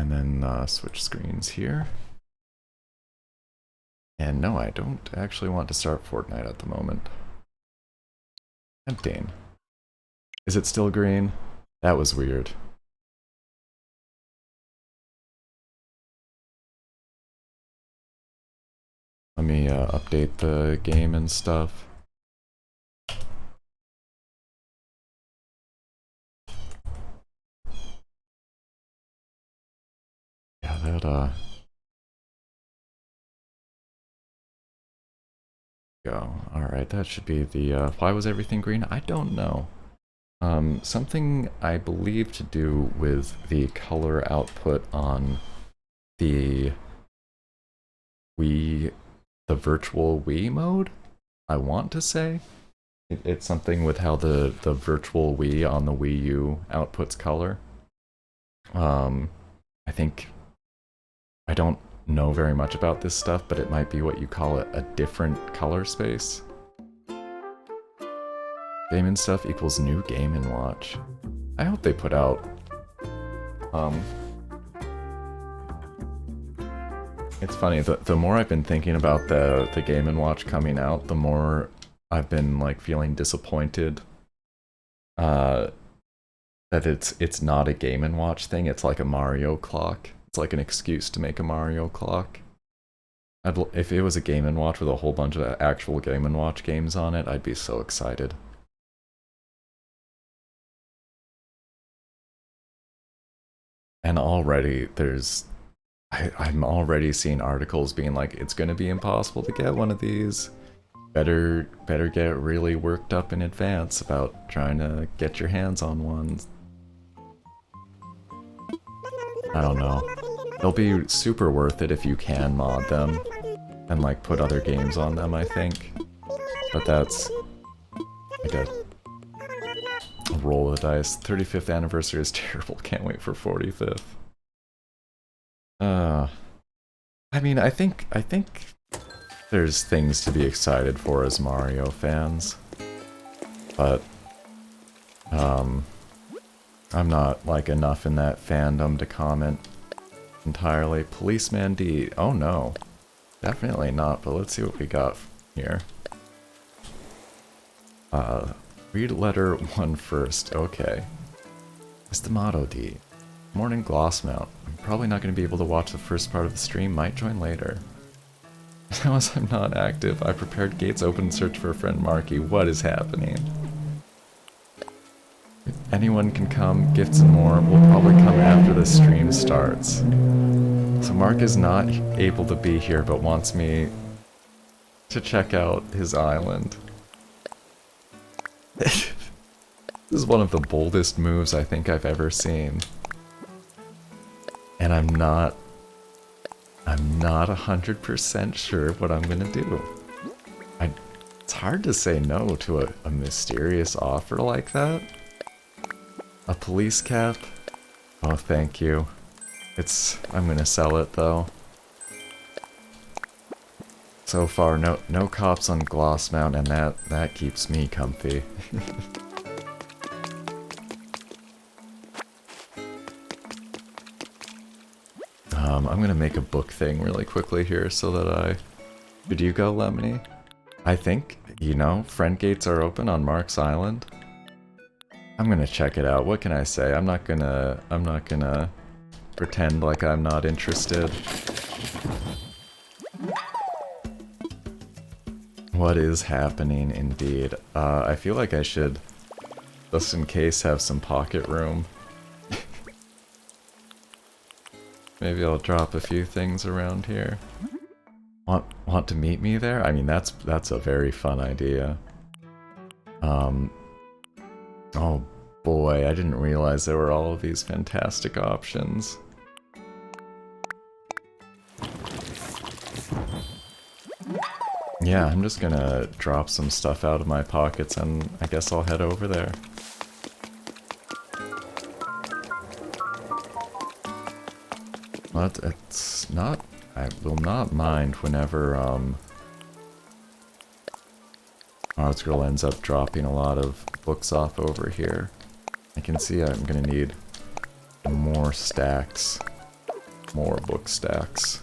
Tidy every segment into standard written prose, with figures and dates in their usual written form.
And then switch screens here. And no, I don't actually want to start Fortnite at the moment. Tempting. Is it still green? That was weird. Let me update the game and stuff. Yeah, that go. Alright, that should be the why was everything green? I don't know. Something I believe to do with the color output on the Wii, the virtual Wii mode, I want to say. It's something with how the virtual Wii on the Wii U outputs color. I think, I don't know very much about this stuff, but it might be what you call a different color space. Game and stuff equals new Game and Watch. I hope they put out, it's funny, the more I've been thinking about the Game & Watch coming out, the more I've been like feeling disappointed that it's not a Game & Watch thing, it's like a Mario clock. It's like an excuse to make a Mario clock. If it was a Game & Watch with a whole bunch of actual Game & Watch games on it, I'd be so excited. And already there's I'm already seeing articles being like, it's gonna be impossible to get one of these. Better get really worked up in advance about trying to get your hands on one. I don't know. They'll be super worth it if you can mod them and like put other games on them, I think. But that's like a roll of the dice. 35th anniversary is terrible. Can't wait for 45th. I mean, I think there's things to be excited for as Mario fans, but I'm not like enough in that fandom to comment entirely. Policeman D. Oh no, definitely not. But let's see what we got here. Read letter 1 first. Okay. It's the motto D. Morning Glossmount. I'm probably not going to be able to watch the first part of the stream, might join later. Now as I'm not active, I prepared gates open search for a friend Marky. What is happening? If anyone can come, gifts and more will probably come after the stream starts. So Mark is not able to be here, but wants me to check out his island. This is one of the boldest moves I think I've ever seen. And I'm not 100% sure what I'm gonna do. It's hard to say no to a mysterious offer like that. A police cap? Oh, thank you. I'm gonna sell it though. So far, no cops on Glossmount, and that keeps me comfy. I'm gonna make a book thing really quickly here so that Did you go, Lemony? I think, you know, friend gates are open on Mark's Island. I'm gonna check it out. What can I say? I'm not gonna pretend like I'm not interested. What is happening, indeed? I feel like I should, just in case, have some pocket room. Maybe I'll drop a few things around here. Want to meet me there? I mean, that's a very fun idea. Oh boy, I didn't realize there were all of these fantastic options. Yeah, I'm just gonna drop some stuff out of my pockets and I guess I'll head over there. But it's not... I will not mind whenever, this girl ends up dropping a lot of books off over here. I can see I'm gonna need more stacks. More book stacks.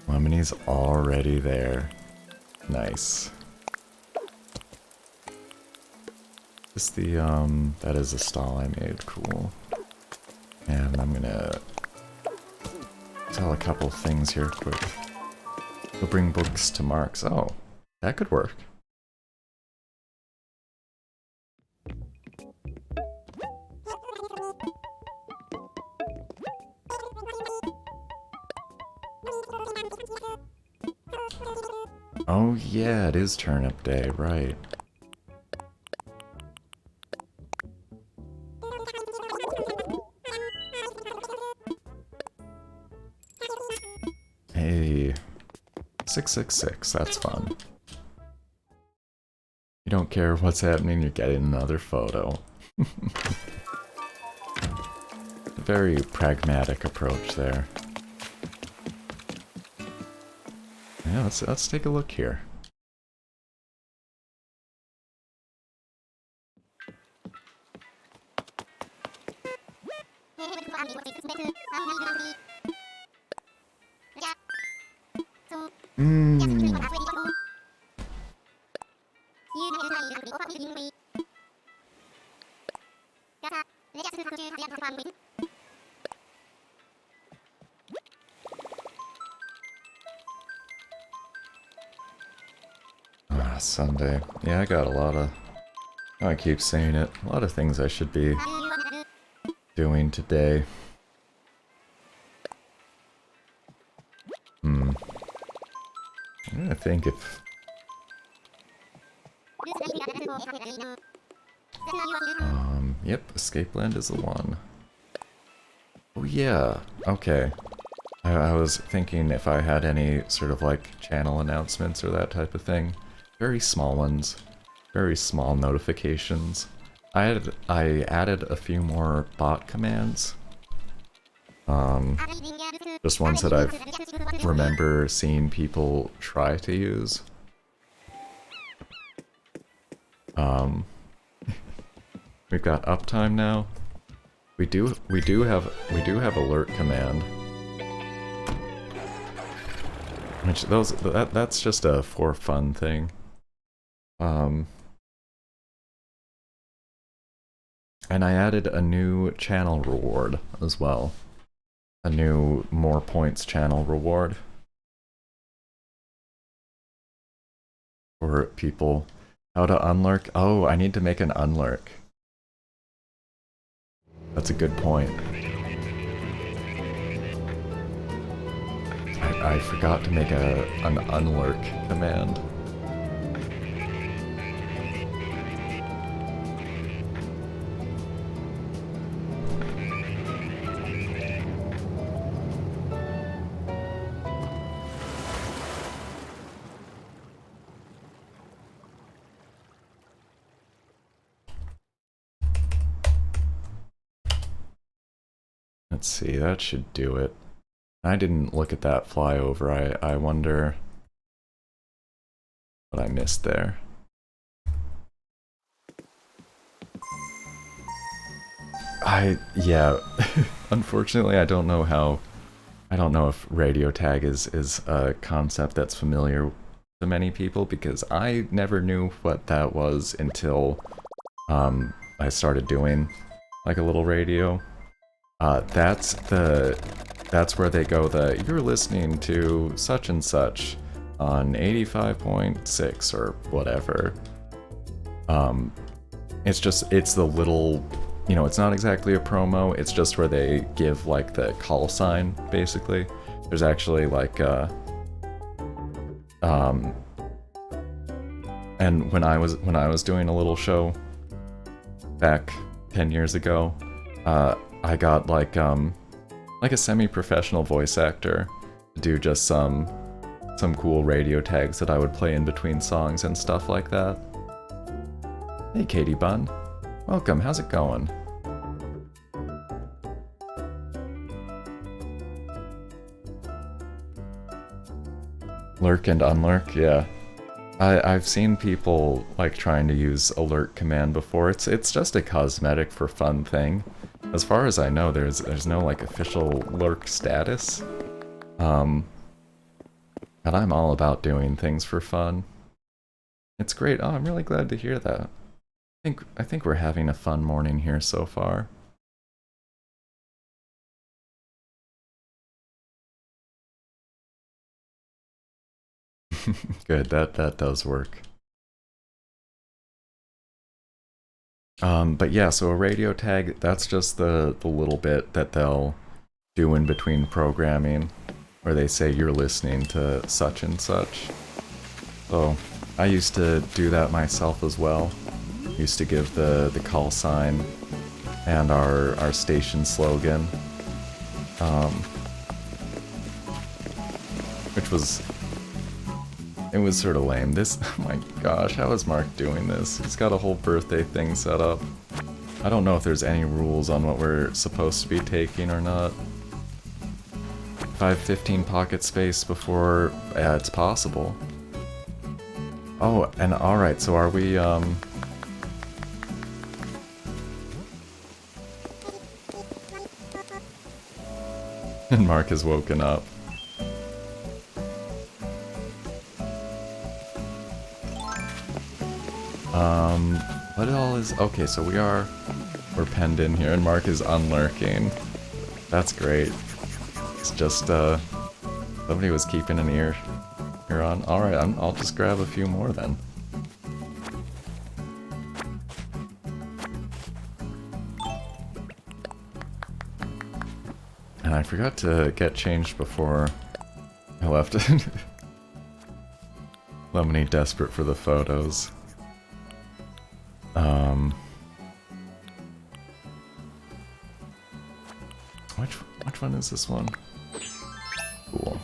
Lemoney's already there. Nice. Is the, that is a stall I made. Cool. And I'm gonna sell a couple things here quick. Go bring books to Mark's. Oh, that could work. Oh yeah, it is turnip day, right. Hey, 666, that's fun. You don't care what's happening, you're getting another photo. A very pragmatic approach there. Yeah, let's take a look here. Sunday. Yeah, I got a lot of... I keep saying it. A lot of things I should be doing today. I'm gonna think if... Yep, Escape Land is the one. Oh yeah, okay. I was thinking if I had any sort of like channel announcements or that type of thing. Very small ones. Very small notifications. I added a few more bot commands. Just ones that I remember seeing people try to use. We've got uptime now. We do have alert command. Which that's just a for fun thing. And I added a new channel reward as well. A new more points channel reward. For people. How to unlurk? Oh, I need to make an unlurk. That's a good point. I forgot to make an unlurk command. Let's see, that should do it. I didn't look at that flyover. I wonder what I missed there. Yeah, unfortunately I don't know if radio tag is a concept that's familiar to many people, because I never knew what that was until I started doing like a little radio. That's where they go you're listening to such and such on 85.6 or whatever. It's the little, it's not exactly a promo, it's just where they give like the call sign, basically. There's actually like and when I was doing a little show back 10 years ago, I got like a semi-professional voice actor to do just some cool radio tags that I would play in between songs and stuff like that. Hey Katie Bun, welcome, how's it going? Lurk and unlurk, yeah. I've seen people like trying to use alert command before. It's just a cosmetic for fun thing. As far as I know, there's no like official lurk status. Um, and I'm all about doing things for fun. It's great. Oh, I'm really glad to hear that. I think we're having a fun morning here so far. Good, that does work. But yeah, so a radio tag, that's just the little bit that they'll do in between programming, where they say you're listening to such and such. So I used to do that myself as well. Used to give the call sign and our station slogan, which was, it was sort of lame. This, oh my gosh, how is Mark doing this? He's got a whole birthday thing set up. I don't know if there's any rules on what we're supposed to be taking or not. If I have 15 pocket space before, yeah, it's possible. Oh, and alright, so are we, and Mark has woken up. What all is... Okay, so we're penned in here, and Mark is unlurking. That's great. It's just, somebody was keeping an ear on. Alright, I'll just grab a few more then. And I forgot to get changed before I left. Lemony desperate for the photos. Which one is this one? Cool.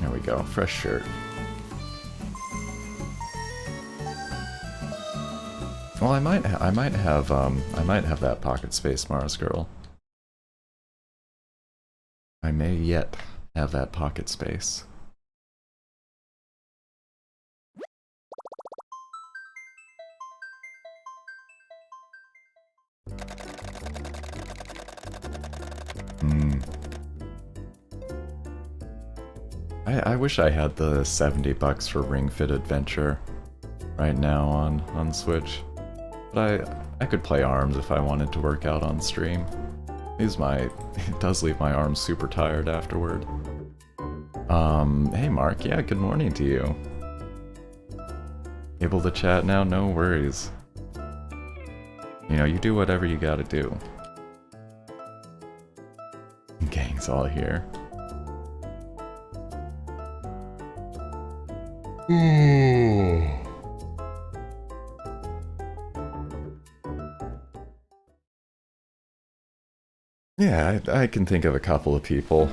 There we go. Fresh shirt. Well, I might have that pocket space Mars girl. I may yet have that pocket space. I wish I had the $70 for Ring Fit Adventure right now on Switch. But I could play ARMS if I wanted to work out on stream. It does leave my arms super tired afterward. Hey Mark, yeah, good morning to you. Able to chat now? No worries. You know, you do whatever you gotta do. Gang's all here. Yeah, I can think of a couple of people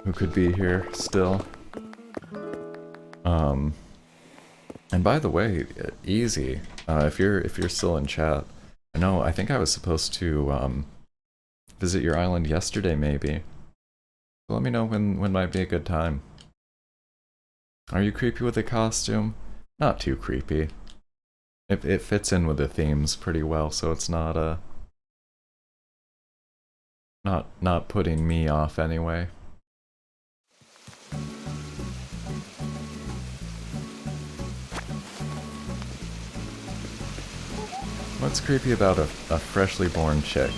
who could be here still. And by the way, easy. If you're still in chat, I think I was supposed to visit your island yesterday, maybe. So let me know when might be a good time. Are you creepy with the costume? Not too creepy. It fits in with the themes pretty well, so it's not not putting me off anyway. What's creepy about a freshly born chick?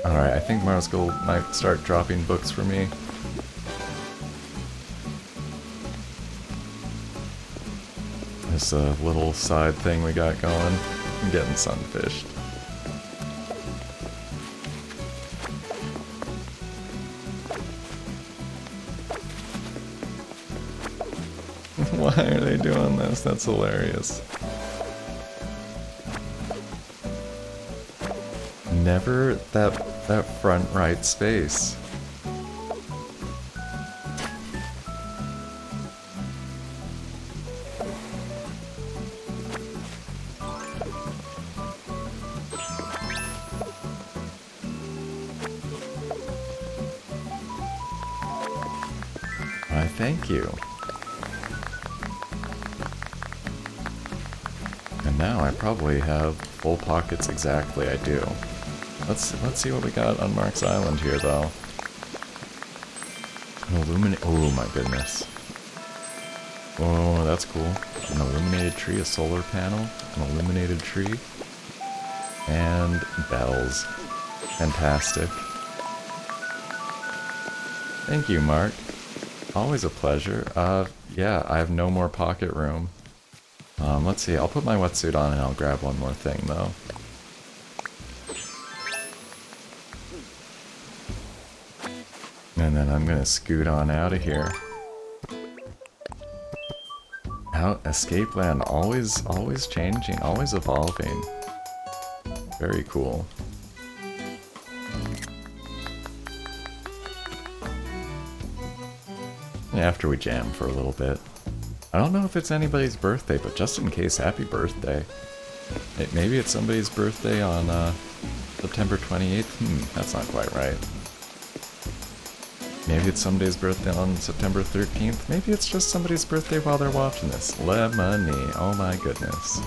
Alright, I think Marskull might start dropping books for me. This little side thing we got going. I'm getting sunfished. Why are they doing this? That's hilarious. Never that front right space. Why, thank you. And now I probably have full pockets exactly, I do. Let's see what we got on Mark's Island here, though. An oh my goodness. Oh, that's cool. An illuminated tree, a solar panel, an illuminated tree, and bells. Fantastic. Thank you, Mark. Always a pleasure. Yeah, I have no more pocket room. Let's see, I'll put my wetsuit on and I'll grab one more thing, though. And then I'm gonna scoot on out of here. Escape land, always changing, always evolving. Very cool. After we jam for a little bit. I don't know if it's anybody's birthday, but just in case, happy birthday. Maybe it's somebody's birthday on September 28th? That's not quite right. Maybe it's somebody's birthday on September 13th. Maybe it's just somebody's birthday while they're watching this. Lemony, oh my goodness.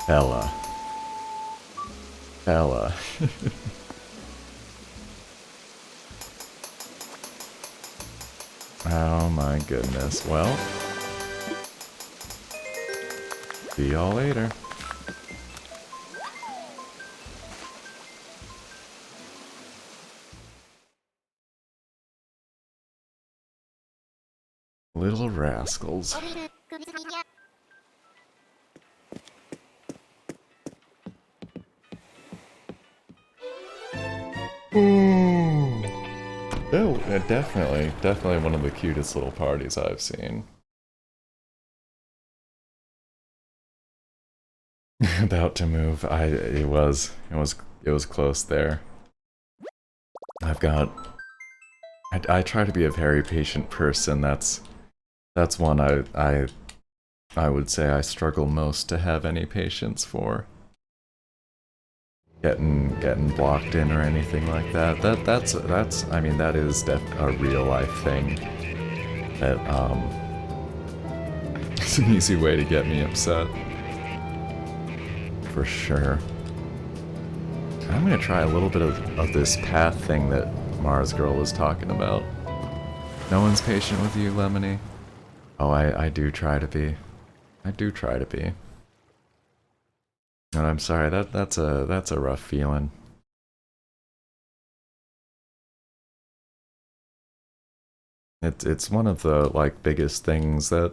Bella. Bella. Oh my goodness. Well, see y'all later. Little rascals. Oh, definitely one of the cutest little parties I've seen. About to move. It was close there. I try to be a very patient person. That's one I would say I struggle most to have any patience for. Getting blocked in or anything like that. That's I mean, that is a real life thing. That it's an easy way to get me upset. For sure. I'm gonna try a little bit of this path thing that Mars Girl was talking about. No one's patient with you, Lemony? Oh, I do try to be. I do try to be. And I'm sorry, that's a rough feeling. It's one of the biggest things that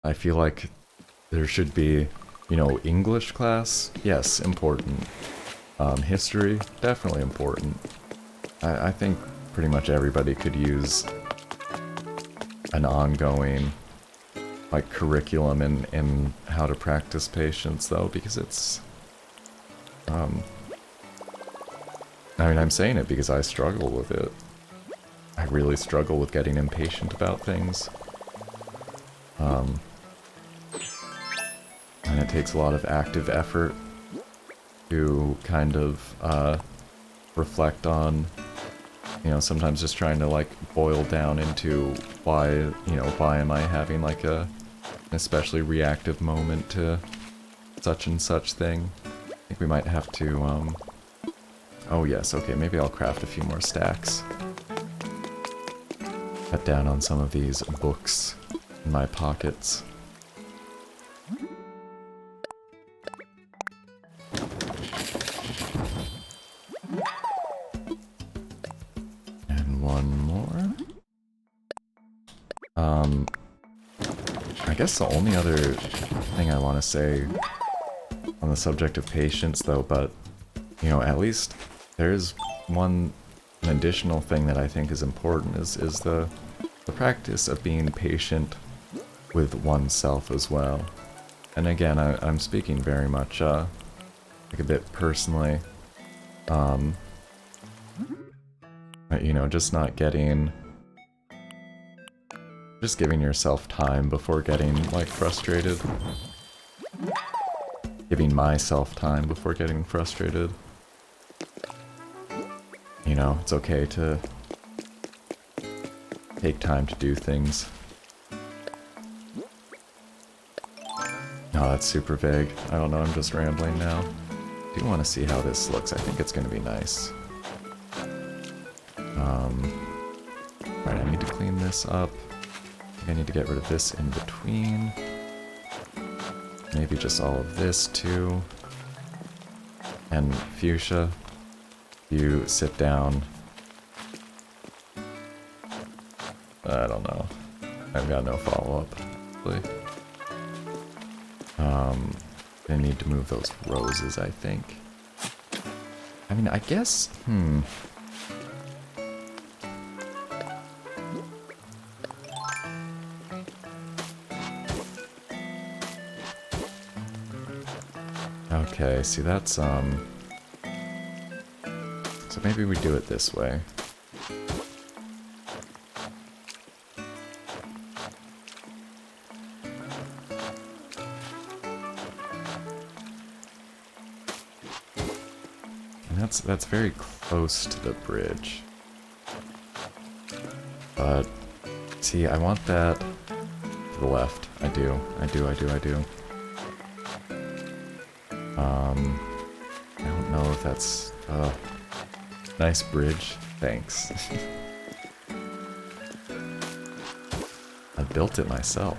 I feel like there should be, you know, English class, yes, important. History, definitely important. I think pretty much everybody could use an ongoing curriculum in how to practice patience, though, because it's I mean, I'm saying it because I struggle with it. I really struggle with getting impatient about things. And it takes a lot of active effort to kind of reflect on, you know, sometimes just trying to boil down into why am I having an especially reactive moment to such and such thing. I think we might have to, oh yes, okay, maybe I'll craft a few more stacks. Cut down on some of these books in my pockets. And one more. I guess the only other thing I want to say on the subject of patience, though, but, you know, at least there's an additional thing that I think is important, is the practice of being patient with oneself as well. And again, I'm speaking very much, a bit personally. You know, just giving yourself time before getting, frustrated. Giving myself time before getting frustrated. You know, it's okay to take time to do things. Oh, that's super vague. I don't know, I'm just rambling now. I do want to see how this looks. I think it's going to be nice. Right, I need to clean this up. I think I need to get rid of this in between. Maybe just all of this too. And Fuchsia, you sit down. I don't know. I've got no follow-up, actually. I need to move those roses, I think. I mean, I guess, Okay, see that's, so maybe we do it this way. And that's very close to the bridge. But, see, I want that to the left. I do. I don't know if that's, nice bridge. Thanks. I built it myself.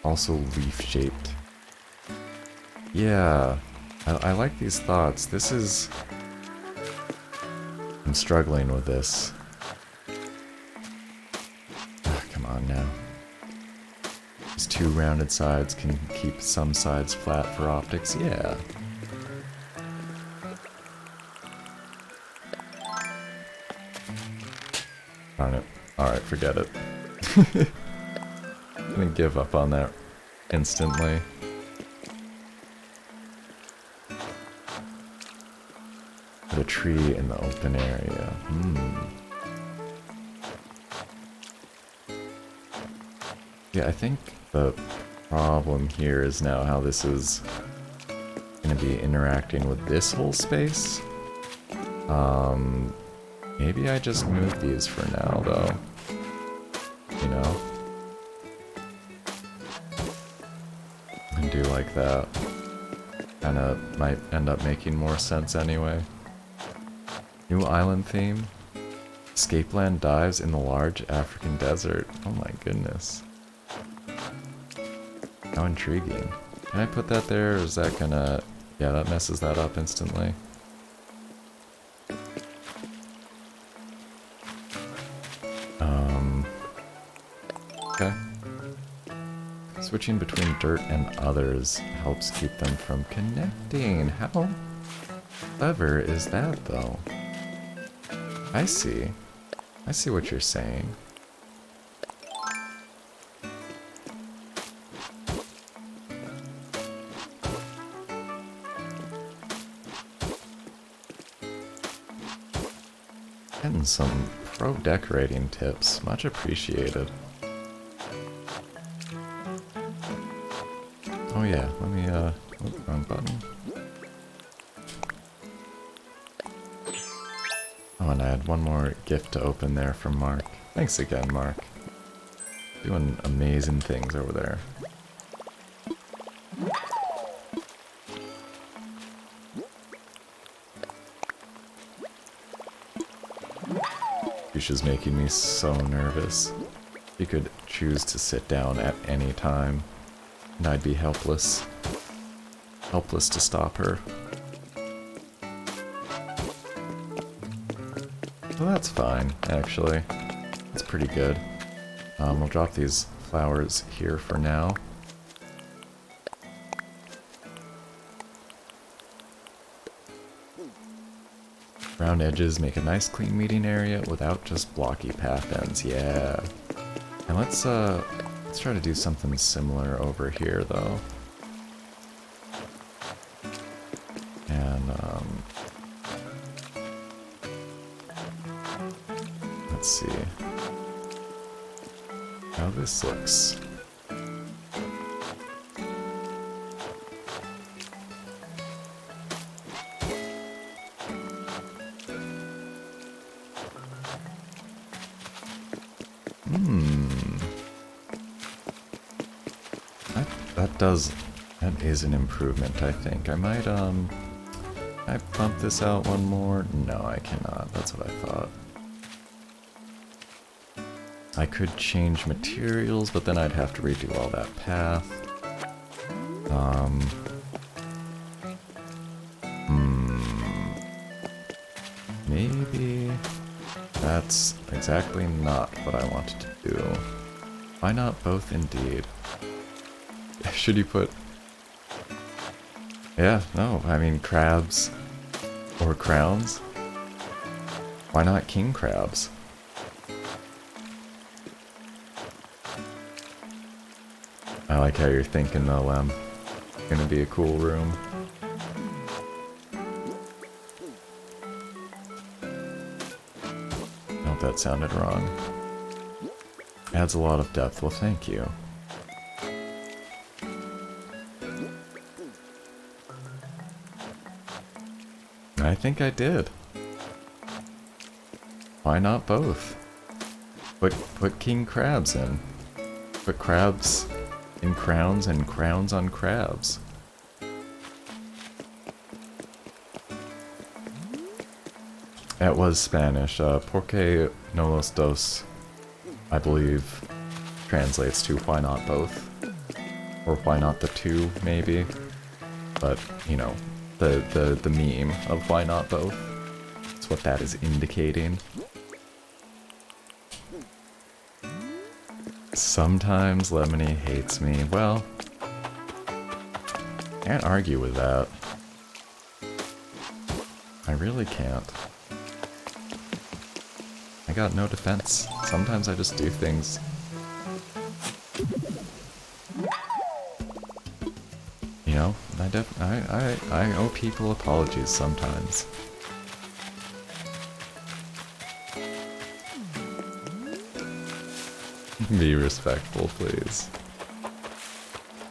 Also leaf-shaped. Yeah, I like these thoughts. This is... I'm struggling with this. Ah, come on now. These two rounded sides can keep some sides flat for optics. Yeah. Darn it. Alright, forget it. I'm gonna give up on that instantly. Put a tree in the open area. Yeah, I think the problem here is now how this is gonna be interacting with this whole space. Maybe I just move these for now, though. You know? And do like that. Kinda might end up making more sense anyway. New island theme. Escape land dives in the large African desert. Oh my goodness. How intriguing. Can I put that there, or is that gonna... Yeah, that messes that up instantly. Okay. Switching between dirt and others helps keep them from connecting. How clever is that, though? I see. I see what you're saying. Getting some pro decorating tips. Much appreciated. Oh yeah, let me, wrong button. Oh, and I had one more gift to open there from Mark. Thanks again, Mark. Doing amazing things over there. Fuchsia's making me so nervous. She could choose to sit down at any time, and I'd be helpless. Helpless to stop her. Well, that's fine, actually. That's pretty good. We'll drop these flowers here for now. Round edges make a nice clean meeting area without just blocky path ends. Yeah. And let's try to do something similar over here, though. And, let's see how this looks. Hmm. That is an improvement, I think. I might, can I bump this out one more? No, I cannot. That's what I thought. I could change materials, but then I'd have to redo all that path. Maybe that's exactly not what I wanted to do. Why not both indeed? Should you put... Yeah, no, I mean crabs or crowns. Why not king crabs? I like how you're thinking though, it's gonna be a cool room. Nope, that sounded wrong. Adds a lot of depth, well thank you. I think I did. Why not both? Put king crabs in. Put crabs in crowns and crowns on crabs. That was Spanish. Porque no los dos, I believe, translates to why not both? Or why not the two, maybe? But, you know, the meme of why not both. That's what that is indicating. Sometimes Lemony hates me. Well, can't argue with that. I really can't. I got no defense. Sometimes I just do things. You know, I owe people apologies sometimes. Be respectful, please.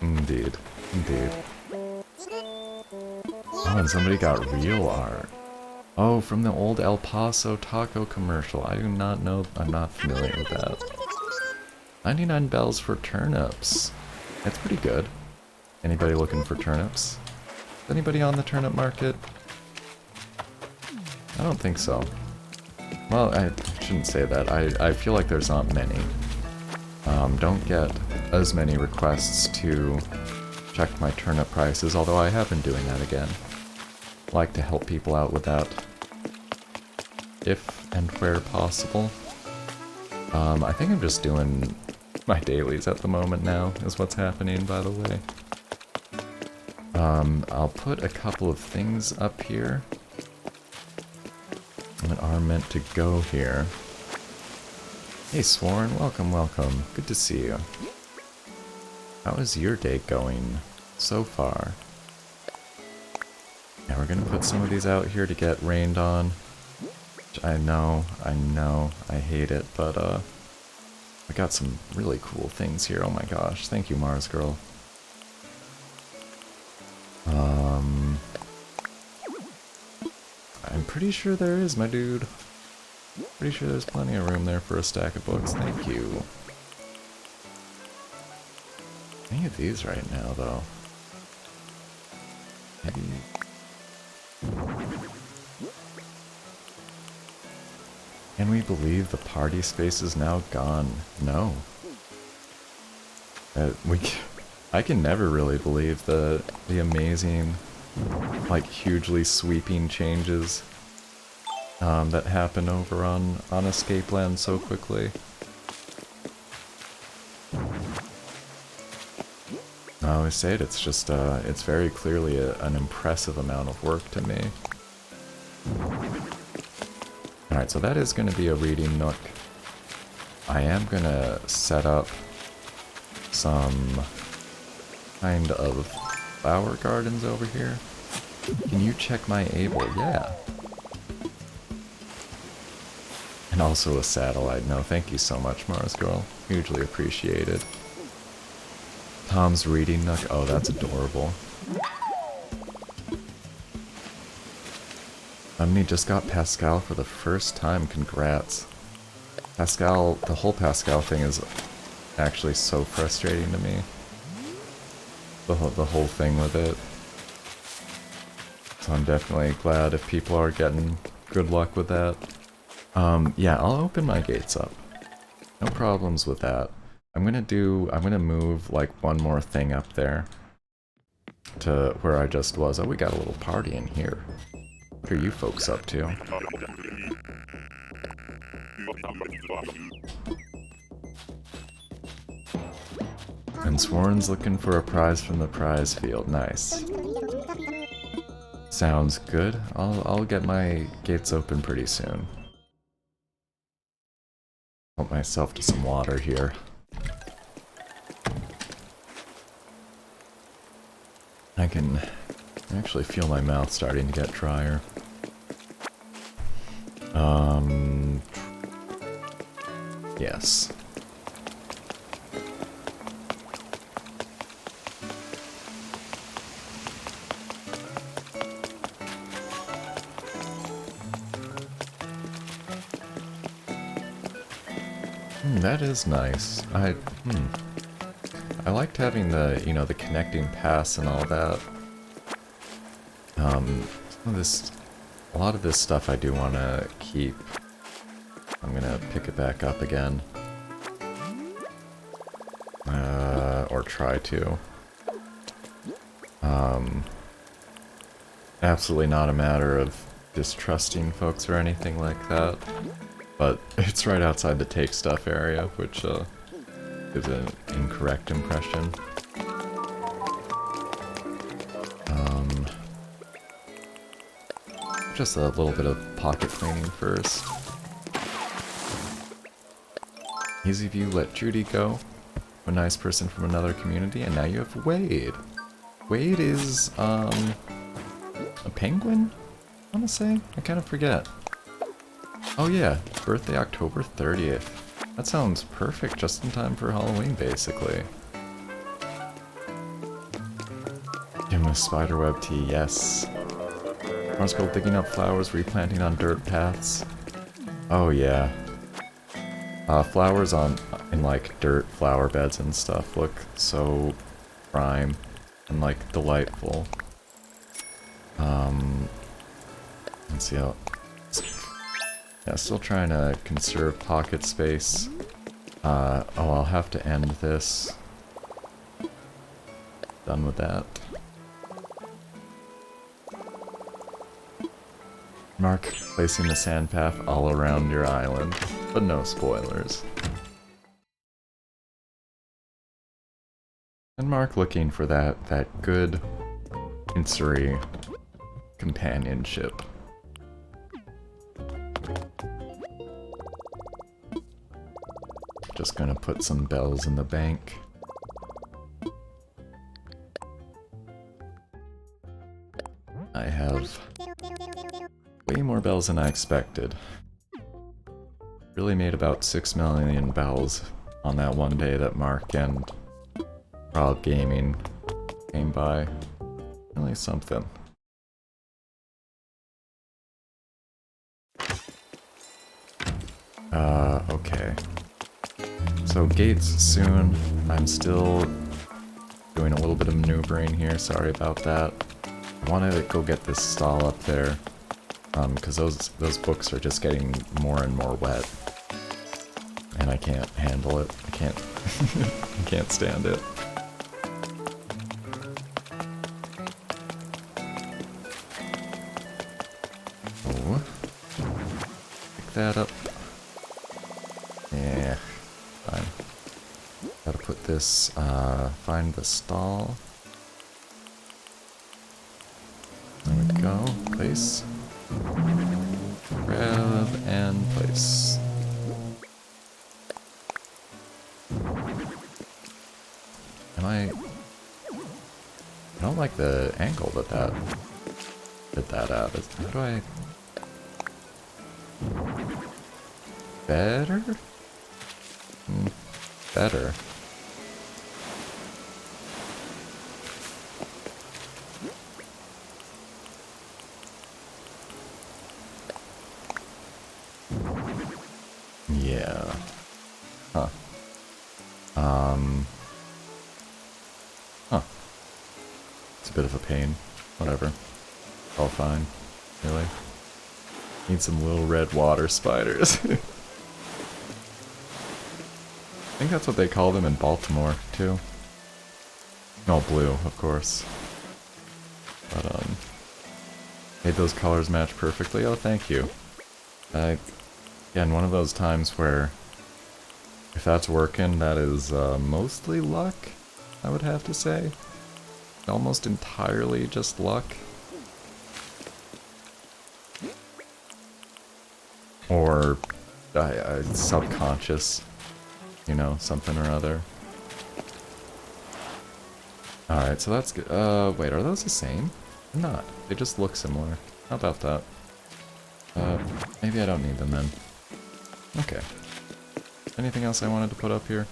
Indeed. Indeed. Oh, and somebody got real art. Oh, from the old El Paso taco commercial. I do not know. I'm not familiar with that. 99 bells for turnips. That's pretty good. Anybody looking for turnips? Is anybody on the turnip market? I don't think so. Well, I shouldn't say that. I feel like there's not many. Don't get as many requests to check my turnip prices, although I have been doing that again. Like to help people out with that, if and where possible. I think I'm just doing my dailies at the moment now, is what's happening, by the way. I'll put a couple of things up here that are meant to go here. Hey Sworn, welcome, welcome. Good to see you. How is your day going so far? Yeah, we're gonna put some of these out here to get rained on. Which I know, I hate it, but I got some really cool things here. Oh my gosh, thank you Mars Girl. I'm pretty sure there is, my dude. Pretty sure there's plenty of room there for a stack of books. Thank you. Any of these right now, though? Maybe. Can we believe the party space is now gone? No. I can never really believe the amazing, like, hugely sweeping changes that happen over on Escape Land so quickly. I always say it, it's just, it's very clearly an impressive amount of work to me. Alright, so that is going to be a reading nook. I am going to set up some kind of flower gardens over here. Can you check my able? Yeah. And also a satellite. No, thank you so much, Mars Girl. Hugely appreciated. Tom's reading nook. Oh, that's adorable. Lemony just got Pascal for the first time. Congrats. Pascal, the whole Pascal thing is actually so frustrating to me. The whole thing with it. So I'm definitely glad if people are getting good luck with that. Yeah, I'll open my gates up. No problems with that. I'm gonna move like one more thing up there to where I just was. Oh, we got a little party in here. What are you folks up to? And Sworn's looking for a prize from the prize field. Nice. Sounds good. I'll get my gates open pretty soon. Help myself to some water here. I can actually feel my mouth starting to get drier. Yes. That is nice. I liked having the, you know, the connecting paths and all that. A lot of this stuff I do want to keep. I'm gonna pick it back up again. Or try to. Absolutely not a matter of distrusting folks or anything like that. But it's right outside the take stuff area, which gives an incorrect impression. Just a little bit of pocket cleaning first. Easy View let Judy go. A nice person from another community, and now you have Wade. Wade is, a penguin? I wanna say? I kind of forget. Oh yeah, birthday October 30th. That sounds perfect, just in time for Halloween, basically. Him with spiderweb tea, yes. Mars Girl digging up flowers, replanting on dirt paths. Oh yeah. Flowers in like dirt flower beds and stuff look so prime and like delightful. Let's see how. Yeah, still trying to conserve pocket space. Oh, I'll have to end this. Done with that. Mark placing the sand path all around your island, but no spoilers. And Mark looking for that good sensory companionship. Just gonna put some bells in the bank. I have way more bells than I expected. Really made about 6 million bells on that one day that Mark and Rob Gaming came by. Really something. Okay. So gates soon. I'm still doing a little bit of maneuvering here, sorry about that. I want to go get this stall up there, because those books are just getting more and more wet. And I can't handle it. I can't I can't stand it. Oh. Pick that up. Yeah, fine. Gotta put this, find the stall. There we go. Place. Grab and place. I don't like the angle that did that at. How do I... Better? Better. Yeah. It's a bit of a pain. Whatever. All fine. Really. Need some little red water spiders. I think that's what they call them in Baltimore, too. All blue, of course. But, made those colors match perfectly. Oh, thank you. Again, one of those times where if that's working, that is mostly luck, I would have to say. Almost entirely just luck. Or subconscious, you know, something or other. Alright, so that's good. Wait, are those the same? They're not. They just look similar. How about that? Maybe I don't need them then. Okay. Anything else I wanted to put up here?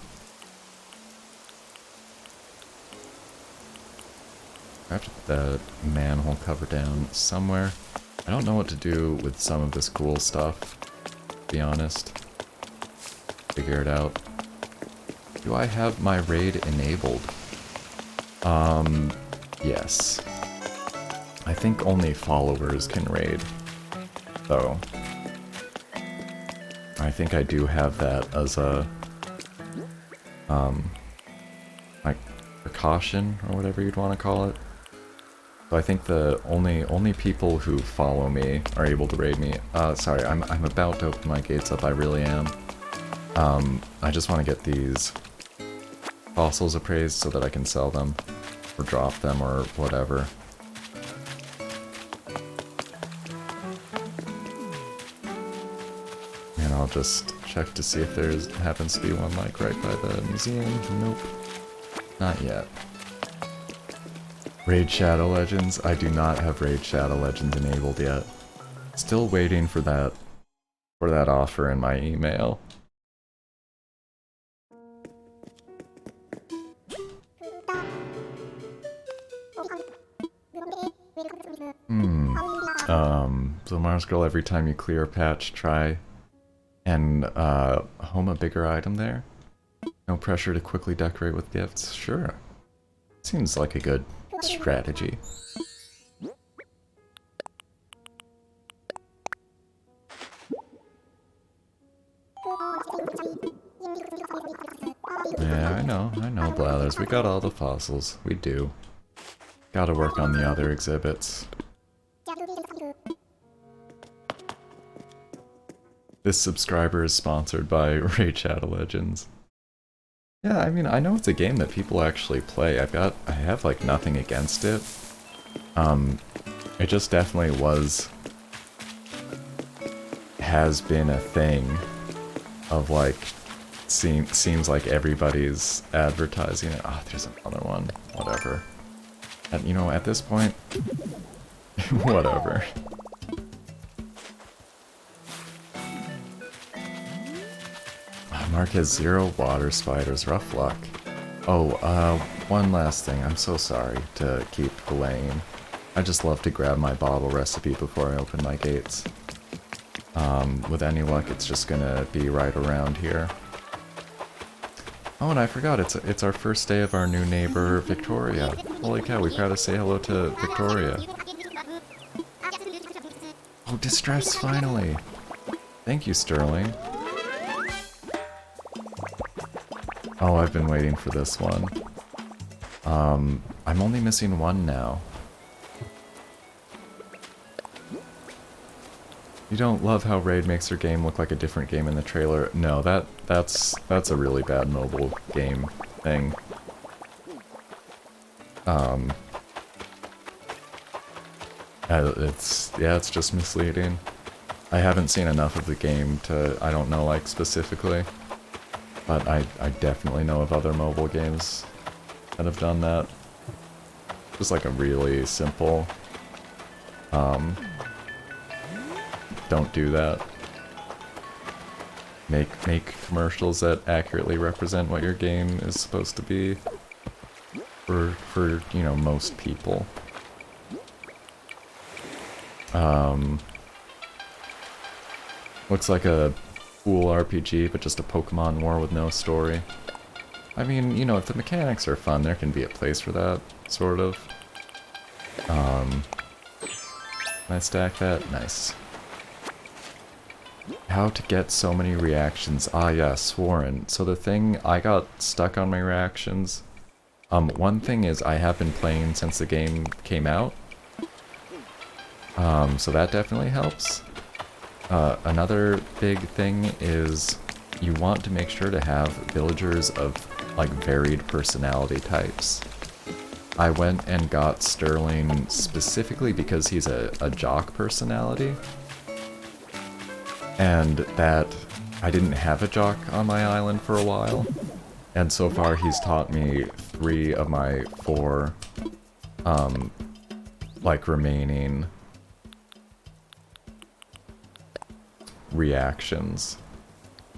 I have to put that manhole cover down somewhere. I don't know what to do with some of this cool stuff, to be honest. Figure it out. Do I have my raid enabled? Yes. I think only followers can raid, though. I think I do have that as a, like, precaution, or whatever you'd want to call it. So I think the only people who follow me are able to raid me. Sorry, I'm about to open my gates up, I really am. I just want to get these fossils appraised so that I can sell them, or drop them, or whatever. And I'll just check to see if there's happens to be one like right by the museum. Nope. Not yet. Raid Shadow Legends? I do not have Raid Shadow Legends enabled yet. Still waiting for that offer in my email. So Mars Girl, every time you clear a patch, try and home a bigger item there. No pressure to quickly decorate with gifts. Sure. Seems like a good strategy. Yeah, I know, Blathers. We got all the fossils. We do. Gotta work on the other exhibits. This subscriber is sponsored by Raid Shadow Legends. Yeah, I mean, I know it's a game that people actually play. I have like nothing against it. It just definitely has been a thing of like, seems like everybody's advertising it. Ah, there's another one. Whatever. And you know, at this point, whatever. Mark has 0 water spiders. Rough luck. Oh, one last thing. I'm so sorry to keep delaying. I just love to grab my bottle recipe before I open my gates. With any luck, it's just gonna be right around here. Oh, and I forgot, it's our first day of our new neighbor, Victoria. Holy cow, we gotta say hello to Victoria. Oh, Distress, finally! Thank you, Sterling. Oh, I've been waiting for this one. I'm only missing one now. You don't love how Raid makes her game look like a different game in the trailer? No, that's a really bad mobile game thing. It's just misleading. I haven't seen enough of the game to, I don't know, like, specifically. But I definitely know of other mobile games that have done that. Just like a really simple, don't do that. Make commercials that accurately represent what your game is supposed to be for you know, most people. Looks like a cool RPG, but just a Pokemon war with no story. I mean, you know, if the mechanics are fun, there can be a place for that, sort of. Can I stack that? Nice. How to get so many reactions. Ah, yeah, Sworn. So the thing, I got stuck on my reactions. One thing is I have been playing since the game came out. So that definitely helps. Another big thing is you want to make sure to have villagers of, like, varied personality types. I went and got Sterling specifically because he's a jock personality. And that I didn't have a jock on my island for a while. And so far he's taught me 3 of my 4, like, remaining reactions.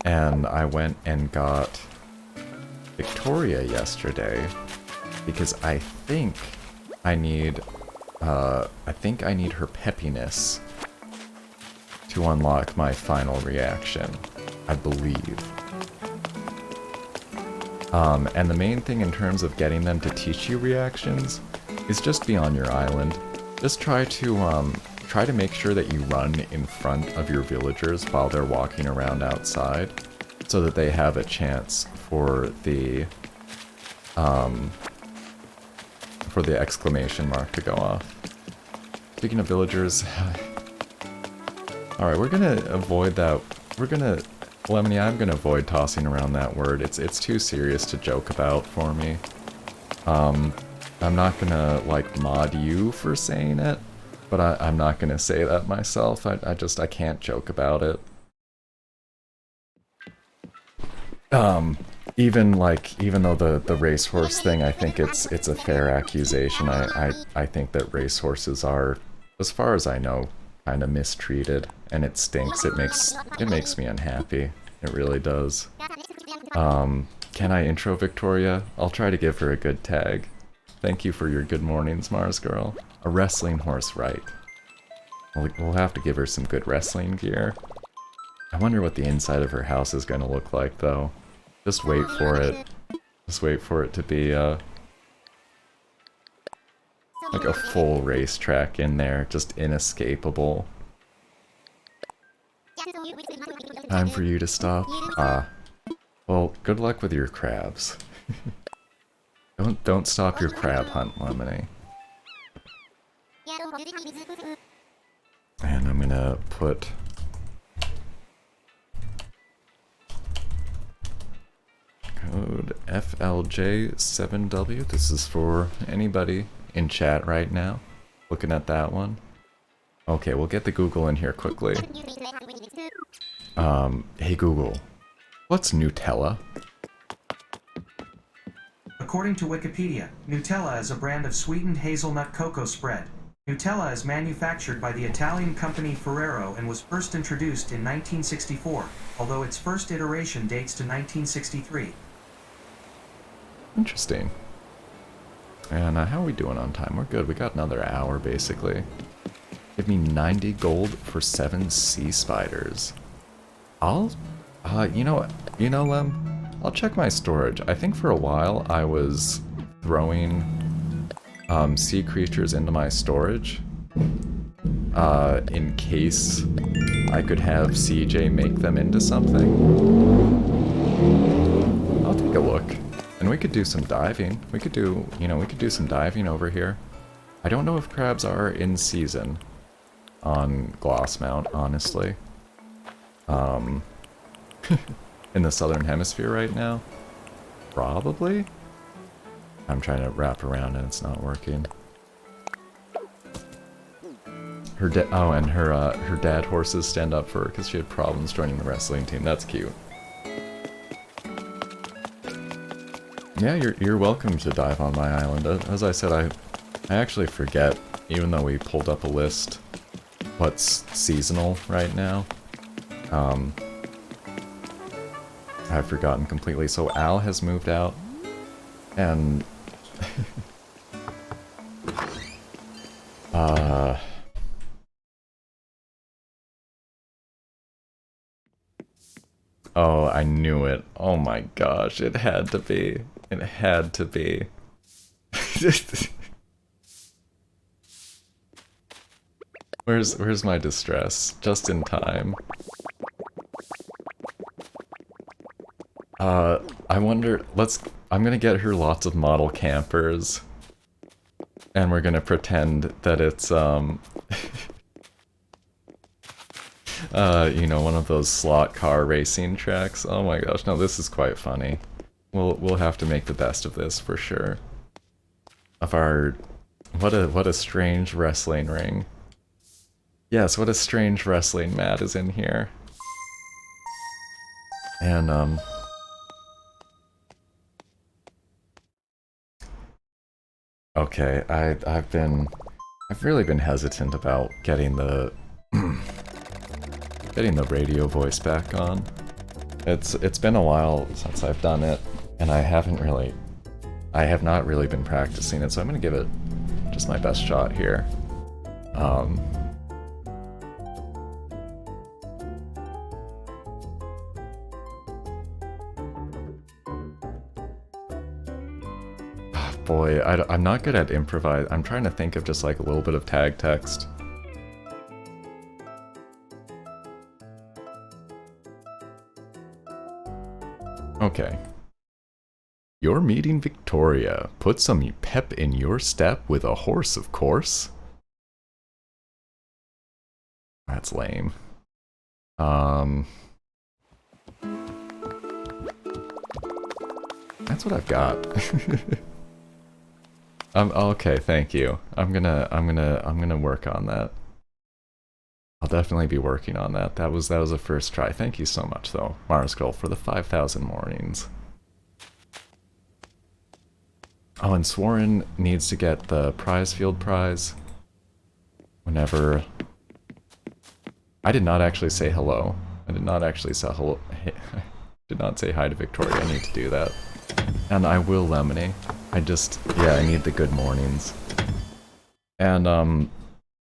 And I went and got Victoria yesterday because I think I need her peppiness to unlock my final reaction, I believe. And the main thing in terms of getting them to teach you reactions is just be on your island. Just try to make sure that you run in front of your villagers while they're walking around outside, so that they have a chance for the exclamation mark to go off. Speaking of villagers, alright, we're gonna avoid that. Lemony, I'm gonna avoid tossing around that word. It's too serious to joke about for me. I'm not gonna, like, mod you for saying it, but I'm not gonna say that myself. I can't joke about it. Even though the racehorse thing, I think it's a fair accusation. I think that racehorses are, as far as I know, kind of mistreated, and it stinks. It makes me unhappy. It really does. Can I intro Victoria? I'll try to give her a good tag. Thank you for your good mornings, Mars girl. A wrestling horse, right? We'll have to give her some good wrestling gear. I wonder what the inside of her house is going to look like, though. Just wait for it. Just wait for it to be, like a full racetrack in there, just inescapable. Time for you to stop? Ah. Well, good luck with your crabs. Don't stop your crab hunt, Lemony. And I'm gonna put code FLJ7W. This is for anybody in chat right now looking at that one. Okay, we'll get the Google in here quickly. Hey Google, what's Nutella? According to Wikipedia, Nutella is a brand of sweetened hazelnut cocoa spread. Nutella is manufactured by the Italian company Ferrero and was first introduced in 1964, although its first iteration dates to 1963. Interesting. And how are we doing on time? We're good. We got another hour, basically. Give me 90 gold for 7 sea spiders. Lem, I'll check my storage. I think for a while I was throwing sea creatures into my storage in case I could have CJ make them into something. I'll take a look. And we could do some diving. We could do some diving over here. I don't know if crabs are in season on Glossmount, honestly. In the southern hemisphere right now? Probably? I'm trying to wrap around and it's not working. Her dad horses stand up for her because she had problems joining the wrestling team. That's cute. Yeah, you're welcome to dive on my island. As I said, I actually forget, even though we pulled up a list, what's seasonal right now. I've forgotten completely. So Al has moved out, and oh, I knew it. Oh my gosh, it had to be. It had to be. Where's my distress? Just in time. I wonder, I'm gonna get her lots of model campers. And we're gonna pretend that it's, you know, one of those slot car racing tracks. Oh my gosh, no, this is quite funny. We'll have to make the best of this for sure. Of our, what a strange wrestling ring. Yes, what a strange wrestling mat is in here. And okay, I've really been hesitant about getting the getting the radio voice back on. It's been a while since I've done it, and I have not really been practicing it, so I'm gonna give it just my best shot here. Boy, I'm not good at improvise. I'm trying to think of just like a little bit of tag text. Okay. You're meeting Victoria. Put some pep in your step with a horse, of course. That's lame. That's what I've got. Okay, thank you. I'm gonna work on that. I'll definitely be working on that. That was a first try. Thank you so much though, Mars Girl, for the 5,000 mornings. Oh, and Swarren needs to get the prize field prize. Whenever I did not actually say hello. I did not actually say hello. Did not say hi to Victoria. I need to do that. And I will, Lemony. I need the good mornings. And,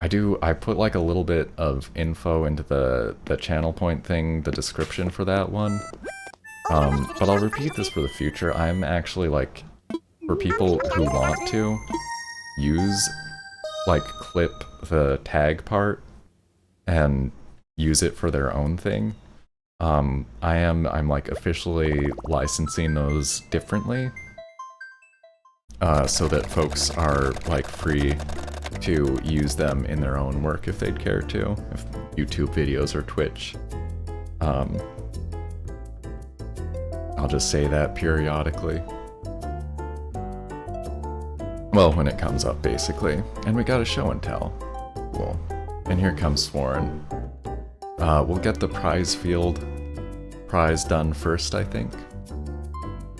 I put like a little bit of info into the channel point thing, the description for that one. But I'll repeat this for the future. I'm actually like, for people who want to use, like, clip the tag part and use it for their own thing. I'm like officially licensing those differently. So that folks are like free to use them in their own work if they'd care to, if YouTube videos or Twitch. I'll just say that periodically. Well, when it comes up, basically. And we got a show and tell. Cool. And here comes Swarren. We'll get the prize field prize done first, I think.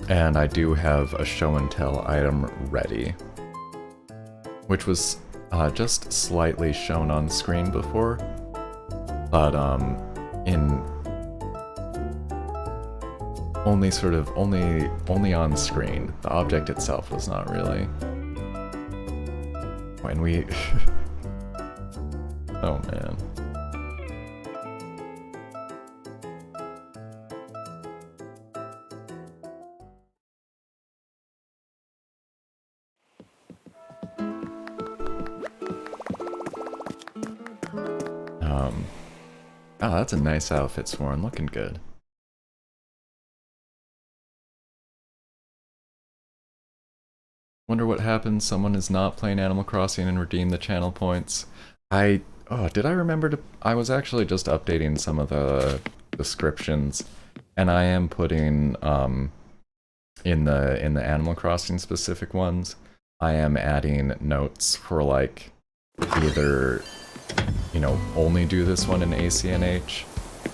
And I do have a show and tell item ready, which was just slightly shown on screen before, but only on screen. The object itself was not really. When we oh man. Oh, that's a nice outfit, Sworn. Looking good. Wonder what happens. Someone is not playing Animal Crossing and redeem the channel points. Did I remember to... I was actually just updating some of the descriptions, and I am putting, in the Animal Crossing specific ones, I am adding notes for, like, either... you know, only do this one in ACNH,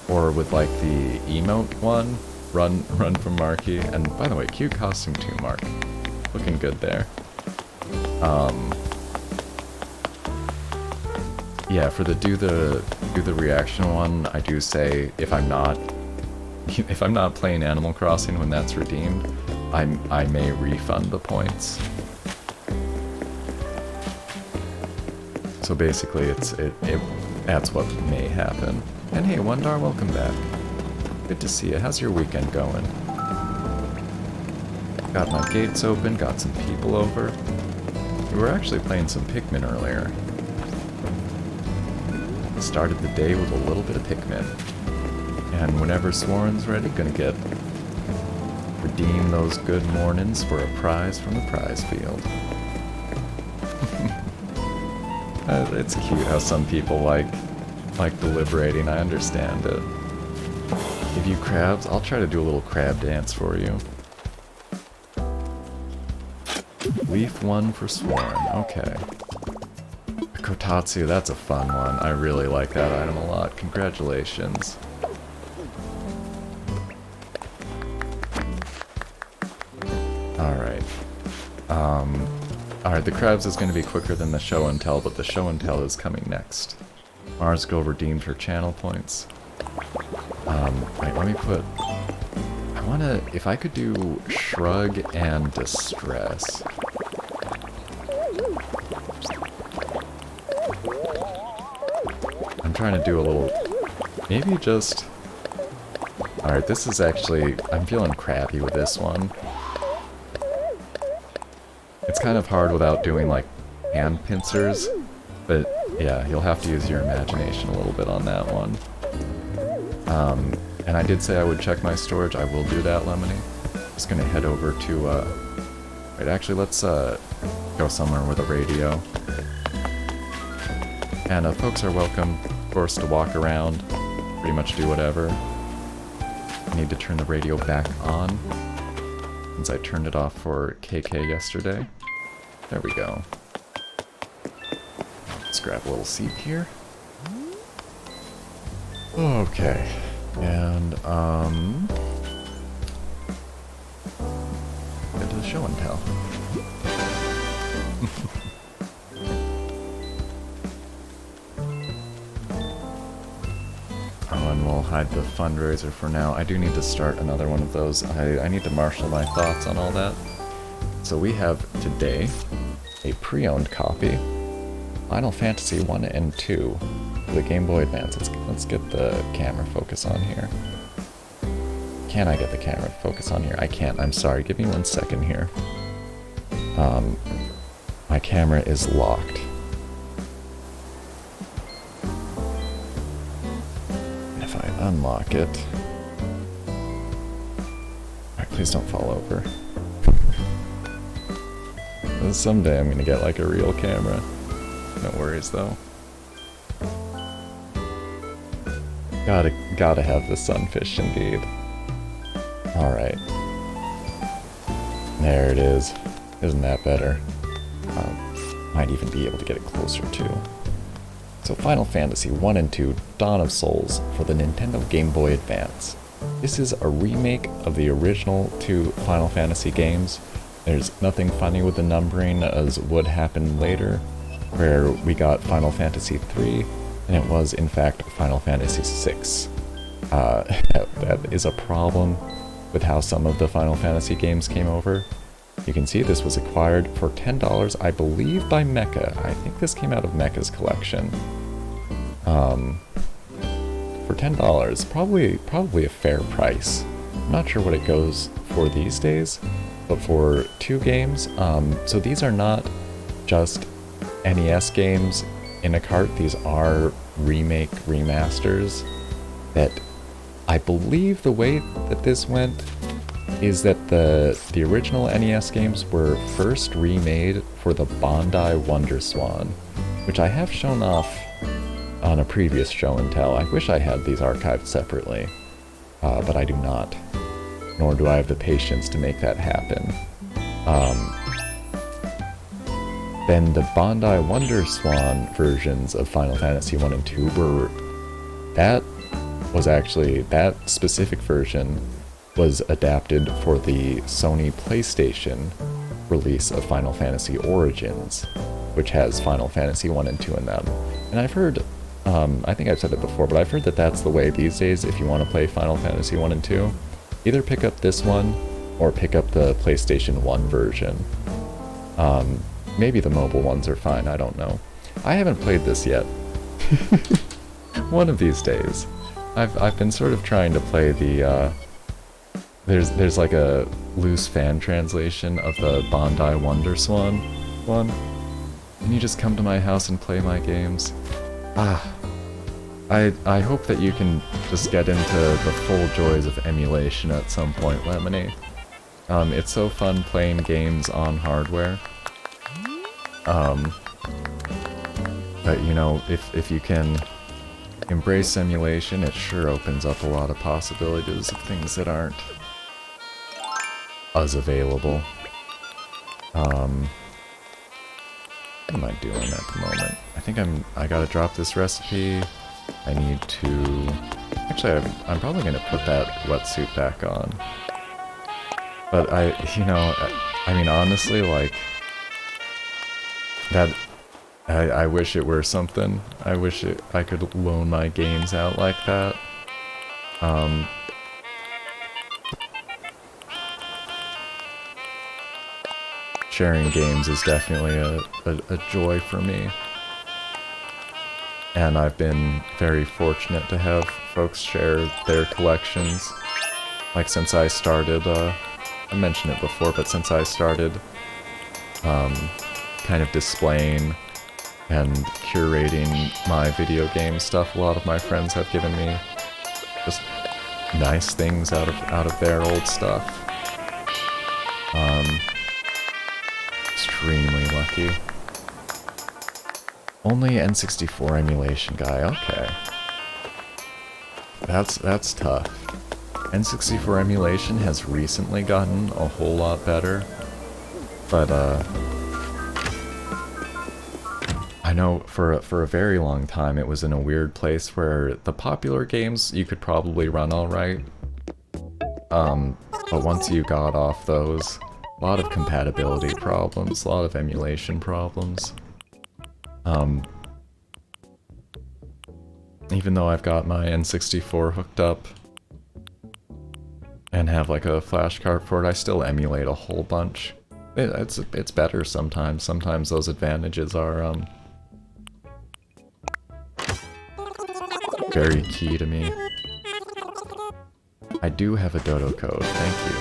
or with like the emote one, run from Marky. And by the way, cute costume too, Mark. Looking good there. Yeah, for the do the reaction one, I do say if I'm not playing Animal Crossing when that's redeemed, I may refund the points. So basically, that's what may happen. And hey, Wondar, welcome back. Good to see you. How's your weekend going? Got my gates open, got some people over. We were actually playing some Pikmin earlier. started the day with a little bit of Pikmin. And whenever Swarren's ready, gonna redeem those good mornings for a prize from the prize field. It's cute how some people like deliberating. I understand it. Give you crabs? I'll try to do a little crab dance for you. Leaf 1 for Swarren. Okay. Kotatsu, that's a fun one. I really like that item a lot. Congratulations. Alright. Alright, the crabs is going to be quicker than the show and tell, but the show and tell is coming next. Mars Girl redeemed her channel points. Right, let me put... I wanna... If I could do Shrug and Distress. I'm trying to do a little... Maybe just... Alright, this is actually... I'm feeling crappy with this one. It's kind of hard without doing, like, hand pincers, but yeah, you'll have to use your imagination a little bit on that one. And I did say I would check my storage. I will do that, Lemony. Just gonna head over to, Wait, actually, let's, go somewhere with a radio. And, folks are welcome, of course, to walk around, pretty much do whatever. I need to turn the radio back on, since I turned it off for KK yesterday. There we go. Let's grab a little seat here. Okay. And, get to the show and tell. Oh, and we'll hide the fundraiser for now. I do need to start another one of those. I need to marshal my thoughts on all that. So we have today a pre-owned copy, Final Fantasy 1 and 2 for the Game Boy Advance. Let's get the camera focus on here. Can I get the camera focus on here? I can't. I'm sorry. Give me 1 second here. My camera is locked. If I unlock it... Alright, please don't fall over. Someday I'm gonna get like a real camera. No worries though. Gotta have the sunfish indeed. Alright. There it is. Isn't that better? Might even be able to get it closer too. So Final Fantasy 1 and 2 Dawn of Souls for the Nintendo Game Boy Advance. This is a remake of the original 2 Final Fantasy games. There's nothing funny with the numbering as would happen later, where we got Final Fantasy 3, and it was in fact Final Fantasy 6. That is a problem with how some of the Final Fantasy games came over. You can see this was acquired for $10, I believe by Mecha. I think this came out of Mecha's collection. For $10, probably a fair price. I'm not sure what it goes for these days, but for 2 games, so these are not just NES games in a cart, these are remasters that I believe the way that this went is that the original NES games were first remade for the Bandai WonderSwan, which I have shown off on a previous show and tell. I wish I had these archived separately, but I do not. Nor do I have the patience to make that happen. Then the Bandai WonderSwan versions of Final Fantasy 1 and 2 were... That specific version was adapted for the Sony PlayStation release of Final Fantasy Origins, which has Final Fantasy 1 and 2 in them. And I've heard, I think I've said it before, but I've heard that that's the way these days if you want to play Final Fantasy 1 and 2. Either pick up this one, or pick up the PlayStation 1 version. Maybe the mobile ones are fine, I don't know. I haven't played this yet. One of these days. I've been sort of trying to play the, there's like a loose fan translation of the Bandai WonderSwan one. And you just come to my house and play my games. I hope that you can just get into the full joys of emulation at some point, Lemony. It's so fun playing games on hardware. But you know, if you can embrace emulation, it sure opens up a lot of possibilities of things that aren't as available. What am I doing at the moment? I think I gotta drop this recipe. I need to... Actually, I'm probably gonna put that wetsuit back on. But I mean, honestly, like, that, I wish it were something. I wish I could loan my games out like that. Sharing games is definitely a joy for me. And I've been very fortunate to have folks share their collections. Like, since I started, I mentioned it before, but since I started kind of displaying and curating my video game stuff, a lot of my friends have given me just nice things out of their old stuff. Extremely lucky. Only N64 emulation guy, okay. That's tough. N64 emulation has recently gotten a whole lot better, but I know for a very long time it was in a weird place where the popular games you could probably run alright, but once you got off those, a lot of compatibility problems, a lot of emulation problems. Even though I've got my N64 hooked up and have like a flash card for it, I still emulate a whole bunch. It's better sometimes. Sometimes those advantages are very key to me. I do have a dodo code, thank you.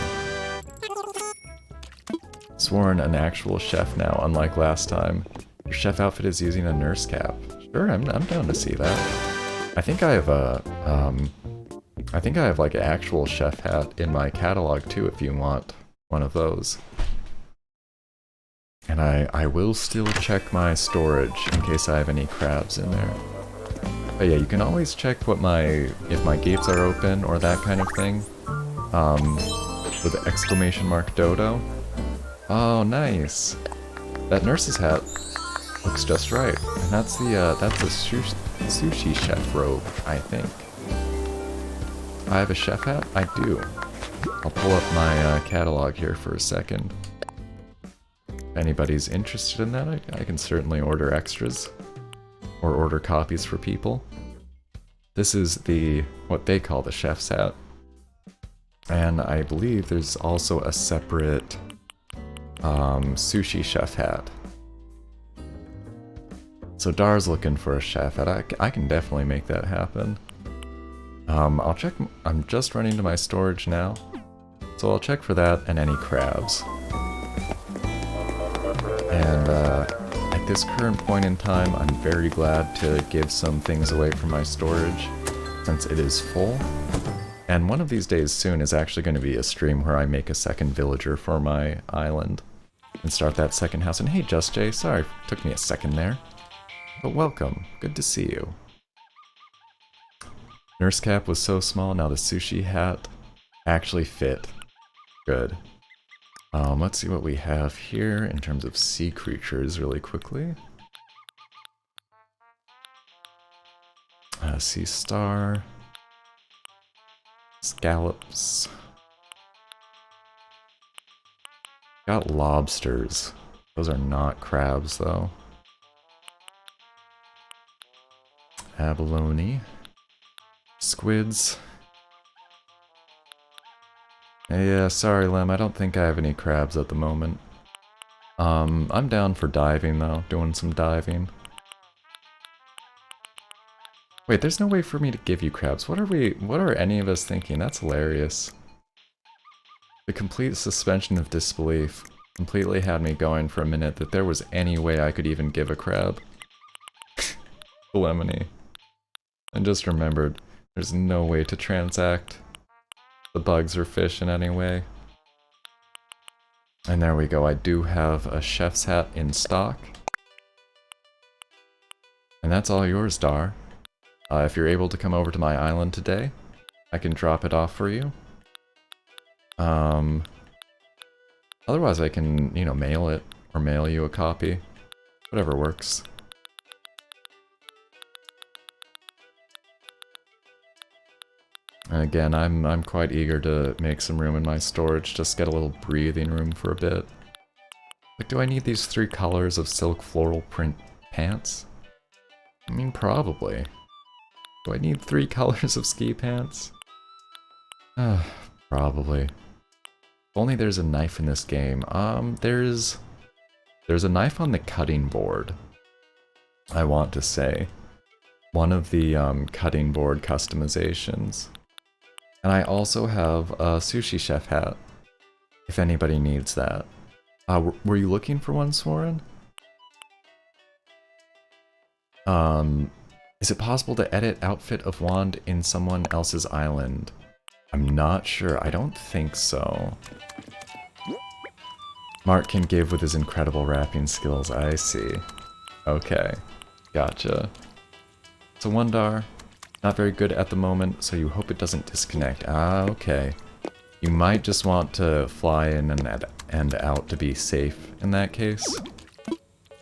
Sworn an actual chef now, unlike last time. Your chef outfit is using a nurse cap. Sure, I'm down to see that. I think I have a, I think I have like an actual chef hat in my catalog too if you want one of those. And I will still check my storage in case I have any crabs in there. But yeah, you can always check what if my gates are open or that kind of thing. With the exclamation mark dodo. Oh, nice. That nurse's hat looks just right. And that's the sushi chef robe, I think. I have a chef hat? I do. I'll pull up my catalog here for a second. If anybody's interested in that, I can certainly order extras. Or order copies for people. This is what they call the chef's hat. And I believe there's also a separate sushi chef hat. So Dar's looking for a chef hat. I can definitely make that happen. I'll check. I'm just running to my storage now, so I'll check for that and any crabs. And at this current point in time, I'm very glad to give some things away from my storage, since it is full. And one of these days soon is actually going to be a stream where I make a second villager for my island and start that second house. And hey, Just Jay, sorry, took me a second there. But welcome, good to see you. Nurse cap was so small, now the sushi hat actually fit. Good. Let's see what we have here in terms of sea creatures really quickly. Sea star. Scallops. Got lobsters. Those are not crabs, though. Abalone. Squids. Yeah, sorry, Lem, I don't think I have any crabs at the moment. I'm down for diving, though. Doing some diving. Wait, there's no way for me to give you crabs. What are any of us thinking? That's hilarious. The complete suspension of disbelief completely had me going for a minute that there was any way I could even give a crab. Lemony. And just remembered, there's no way to transact the bugs or fish in any way. And there we go, I do have a chef's hat in stock. And that's all yours, Dar. If you're able to come over to my island today, I can drop it off for you. Otherwise I can, you know, mail it, or mail you a copy. Whatever works. And again, I'm quite eager to make some room in my storage, just get a little breathing room for a bit. Like, do I need these 3 colors of silk floral print pants? I mean, probably. Do I need 3 colors of ski pants? Probably. If only there's a knife in this game. There's a knife on the cutting board, I want to say. One of the cutting board customizations. And I also have a sushi chef hat, if anybody needs that. Were you looking for one, Soren? Is it possible to edit outfit of wand in someone else's island? I'm not sure. I don't think so. Mark can give with his incredible rapping skills. I see. Okay. Gotcha. So Wondar, not very good at the moment, so you hope it doesn't disconnect. Ah, okay. You might just want to fly in and out to be safe in that case.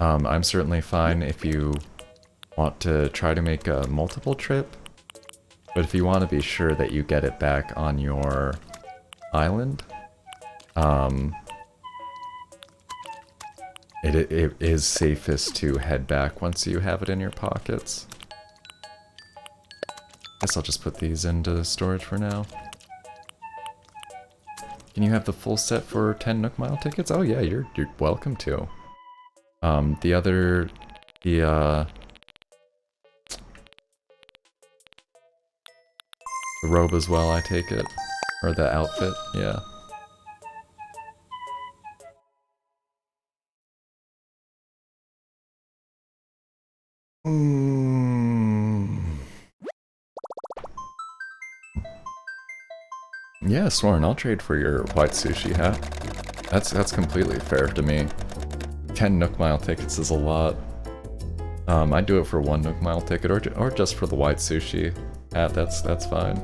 I'm certainly fine if you want to try to make a multiple trip, but if you want to be sure that you get it back on your island, it is safest to head back once you have it in your pockets. Guess I'll just put these into storage for now. Can you have the full set for 10 Nook Mile tickets? Oh yeah, you're welcome to. The robe as well, I take it. Or the outfit, yeah. Yeah, Sworn, I'll trade for your white sushi hat. That's completely fair to me. 10 Nook Mile tickets is a lot. I'd do it for 1 Nook Mile ticket, or just for the white sushi hat, that's fine.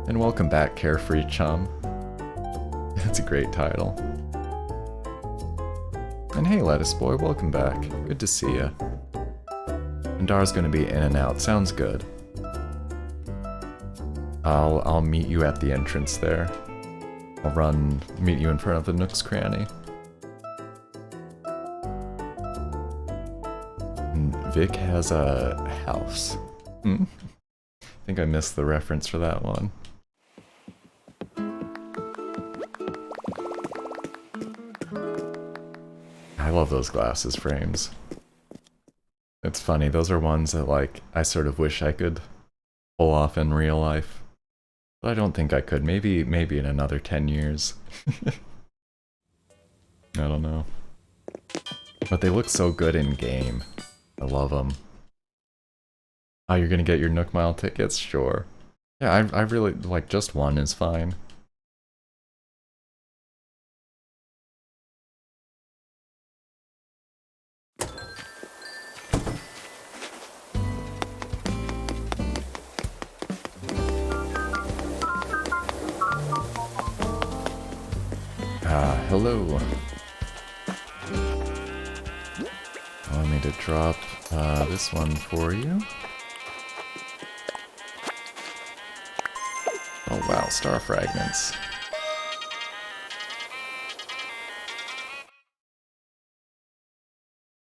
And welcome back, Carefree Chum. That's a great title. And hey, Lettuce Boy, welcome back. Good to see ya. And Dar's gonna be in and out, sounds good. I'll meet you at the entrance there. I'll meet you in front of the Nook's Cranny. And Vic has a house. I think I missed the reference for that one. I love those glasses frames. It's funny, those are ones that, like, I sort of wish I could pull off in real life. But I don't think I could. Maybe in another 10 years. I don't know. But they look so good in game. I love them. Oh, you're gonna get your Nook Mile tickets? Sure. Yeah, I really, like, just one is fine. Hello. Allow me to drop this one for you. Oh wow, star fragments.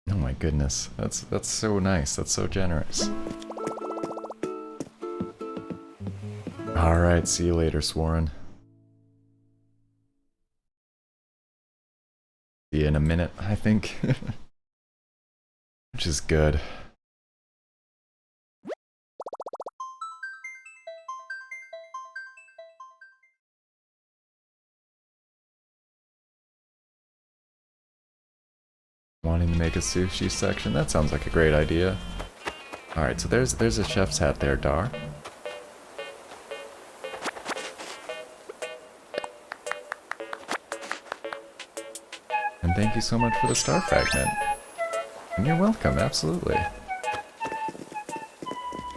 Oh my goodness, that's so nice. That's so generous. All right, see you later, Sworn. See you in a minute, I think. Which is good. Wanting to make a sushi section? That sounds like a great idea. Alright, so there's a chef's hat there, Dar. And thank you so much for the star fragment. And you're welcome, absolutely.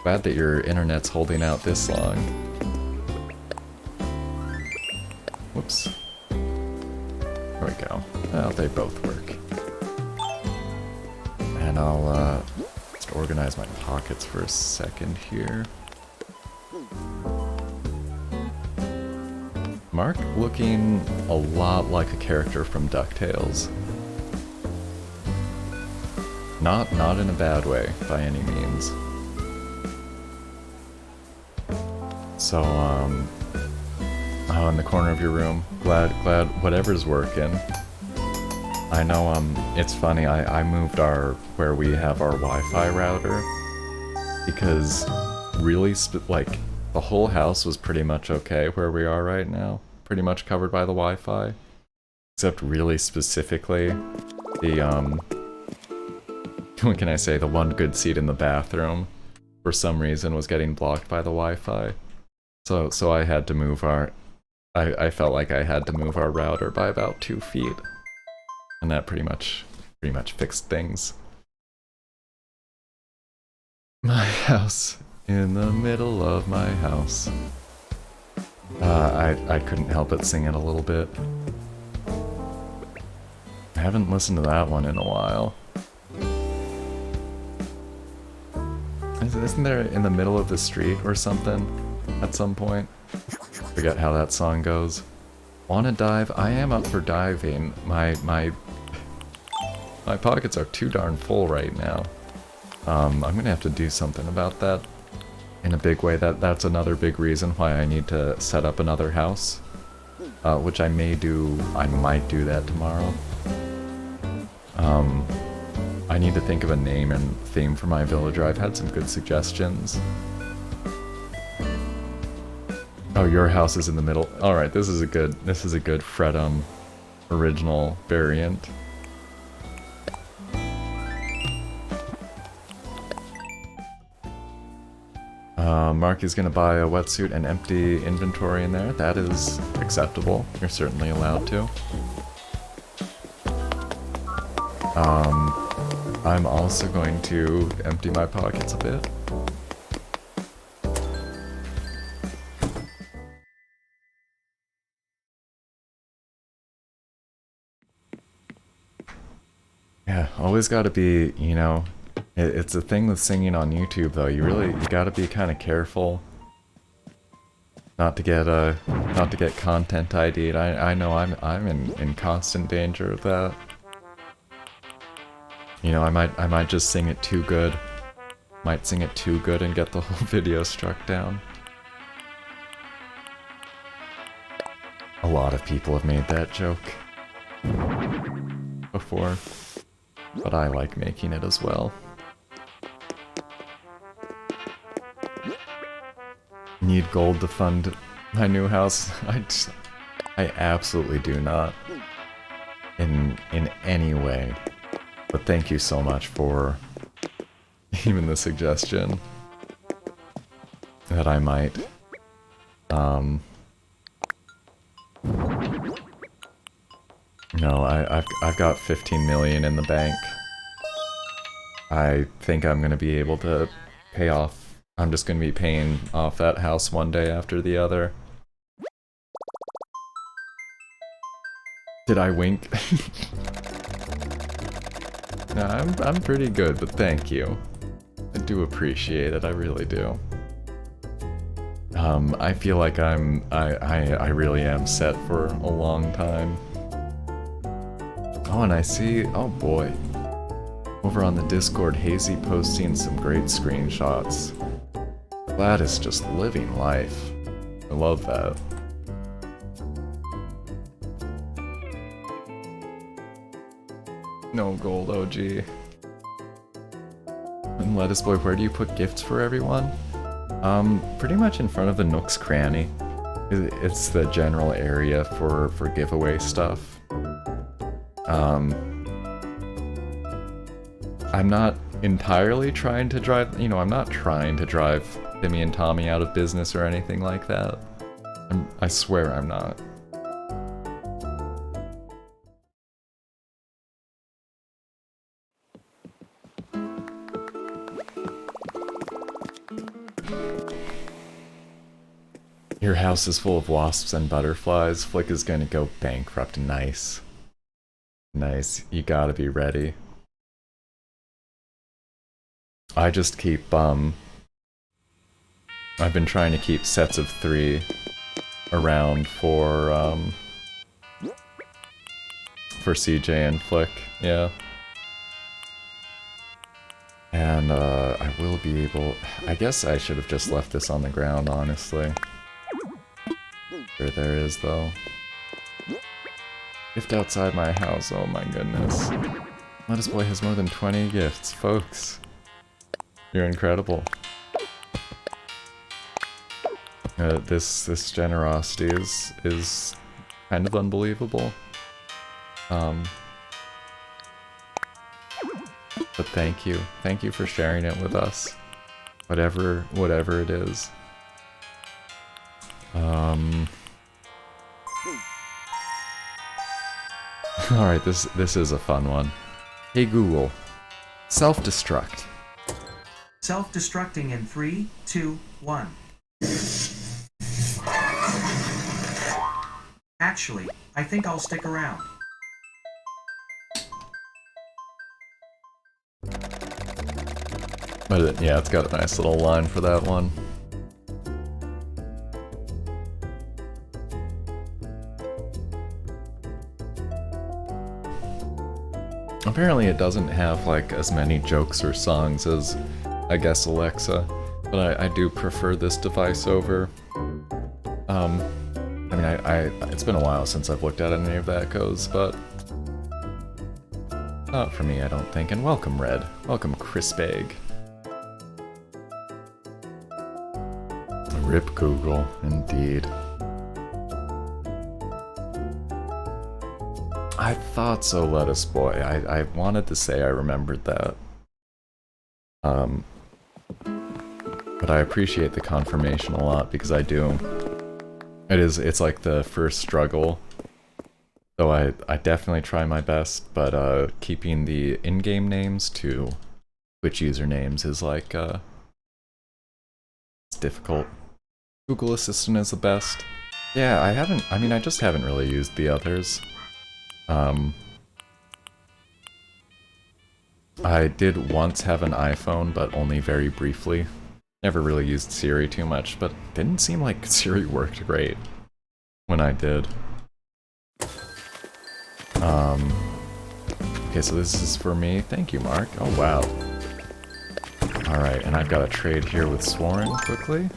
Glad that your internet's holding out this long. Whoops. There we go. Well, they both work. And I'll just organize my pockets for a second here. Mark looking a lot like a character from DuckTales. Not in a bad way, by any means. So, oh, in the corner of your room. Glad whatever's working. I know, it's funny, I moved where we have our Wi-Fi router, because really, like, the whole house was pretty much okay where we are right now. Pretty much covered by the Wi-Fi. Except really specifically, the, what can I say, the one good seat in the bathroom, for some reason, was getting blocked by the Wi-Fi. So I had to move I felt like I had to move our router by about 2 feet. And that pretty much fixed things. My house, in the middle of my house. I couldn't help but sing it a little bit. I haven't listened to that one in a while. Isn't there in the middle of the street or something at some point? Forget how that song goes. Wanna dive? I am up for diving. My pockets are too darn full right now. I'm gonna have to do something about that in a big way. That's another big reason why I need to set up another house, which I might do that tomorrow. I need to think of a name and theme for my villager. I've had some good suggestions. Oh, your house is in the middle. All right, this is a good Fredum original variant. Mark is gonna buy a wetsuit and empty inventory in there. That is acceptable. You're certainly allowed to. I'm also going to empty my pockets a bit. Yeah, always gotta be, you know, it's a thing with singing on YouTube though, you gotta be kind of careful not to get content ID'd. I know I'm in constant danger of that. You know, I might just sing it too good. Might sing it too good and get the whole video struck down. A lot of people have made that joke before, but I like making it as well. Need gold to fund my new house? I absolutely do not. In any way. But thank you so much for even the suggestion that I might. No, I've got 15 million in the bank. I think I'm gonna be able to pay off. I'm just gonna be paying off that house one day after the other. Did I wink? No, I'm pretty good, but thank you. I do appreciate it, I really do. I feel like I really am set for a long time. Oh, and I see, oh boy. Over on the Discord, Hazy posting some great screenshots. That is just living life. I love that. No gold, OG. And Lettuce Boy, where do you put gifts for everyone? Pretty much in front of the Nook's Cranny. It's the general area for giveaway stuff. I'm not, entirely trying to drive, you know, I'm not trying to drive Timmy and Tommy out of business or anything like that. I swear I'm not. Your house is full of wasps and butterflies. Flick is gonna go bankrupt. Nice. Nice. You gotta be ready. I just keep, I've been trying to keep sets of 3 around for CJ and Flick, yeah. And, I will be able... I guess I should have just left this on the ground, honestly. There is, though. Gift outside my house, oh my goodness. Lettuce Boy has more than 20 gifts, folks. You're incredible. This generosity is kind of unbelievable. But thank you. Thank you for sharing it with us. Whatever it is. Alright, this is a fun one. Hey Google, self-destruct. Self-destructing in 3, 2, 1. Actually, I think I'll stick around. But yeah, it's got a nice little line for that one. Apparently it doesn't have like as many jokes or songs as, I guess, Alexa, but I do prefer this device over. I mean, it's been a while since I've looked at any of that goes, but not for me, I don't think. And welcome, Red. Welcome, Crisp Egg. Rip Google, indeed. I thought so, Lettuce Boy. I wanted to say I remembered that. But I appreciate the confirmation a lot, because I do. It's like the first struggle. Though I definitely try my best, but keeping the in-game names to Twitch usernames is like, it's difficult. Google Assistant is the best. Yeah, I just haven't really used the others. I did once have an iPhone, but only very briefly. Never really used Siri too much, but didn't seem like Siri worked great when I did. Okay, so this is for me. Thank you, Mark. Oh, wow. Alright, and I've got a trade here with Swarren quickly.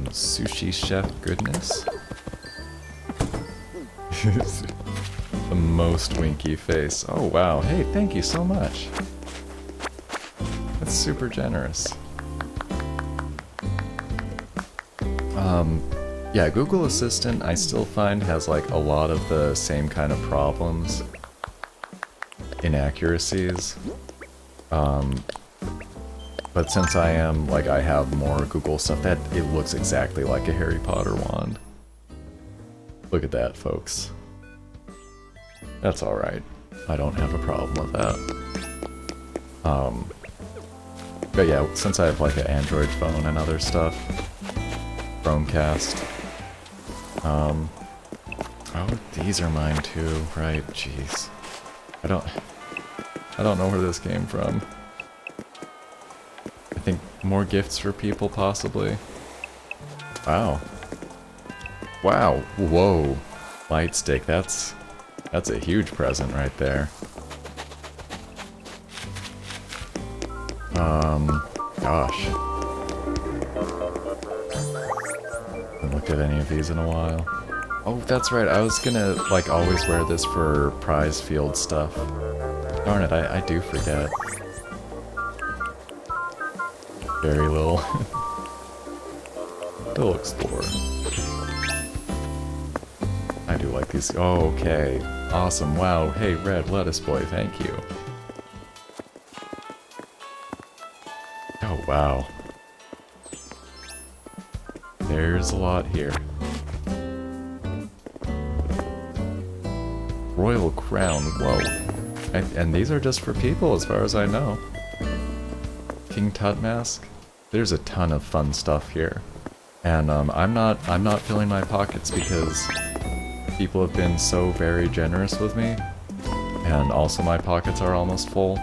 Sushi chef goodness. The most winky face. Oh wow, hey, thank you so much. That's super generous. Yeah, Google Assistant I still find has like a lot of the same kind of problems. Inaccuracies. But since I have more Google stuff, that it looks exactly like a Harry Potter wand. Look at that, folks. That's alright. I don't have a problem with that. But yeah, since I have like an Android phone and other stuff, Chromecast. Oh, these are mine too, right? Jeez. I don't know where this came from. I think more gifts for people, possibly. Wow. Wow. Whoa. Light stick. That's a huge present right there. Gosh. Haven't looked at any of these in a while. Oh, that's right. I was gonna, like, always wear this for prize field stuff. Darn it, I do forget. Very little. Little explorer. I do like these. Oh, okay. Awesome. Wow. Hey, Red Lettuce Boy, thank you. Oh, wow. There's a lot here. Royal Crown, whoa. And these are just for people as far as I know. King Tut Mask. There's a ton of fun stuff here. And I'm not filling my pockets because people have been so very generous with me. And also my pockets are almost full.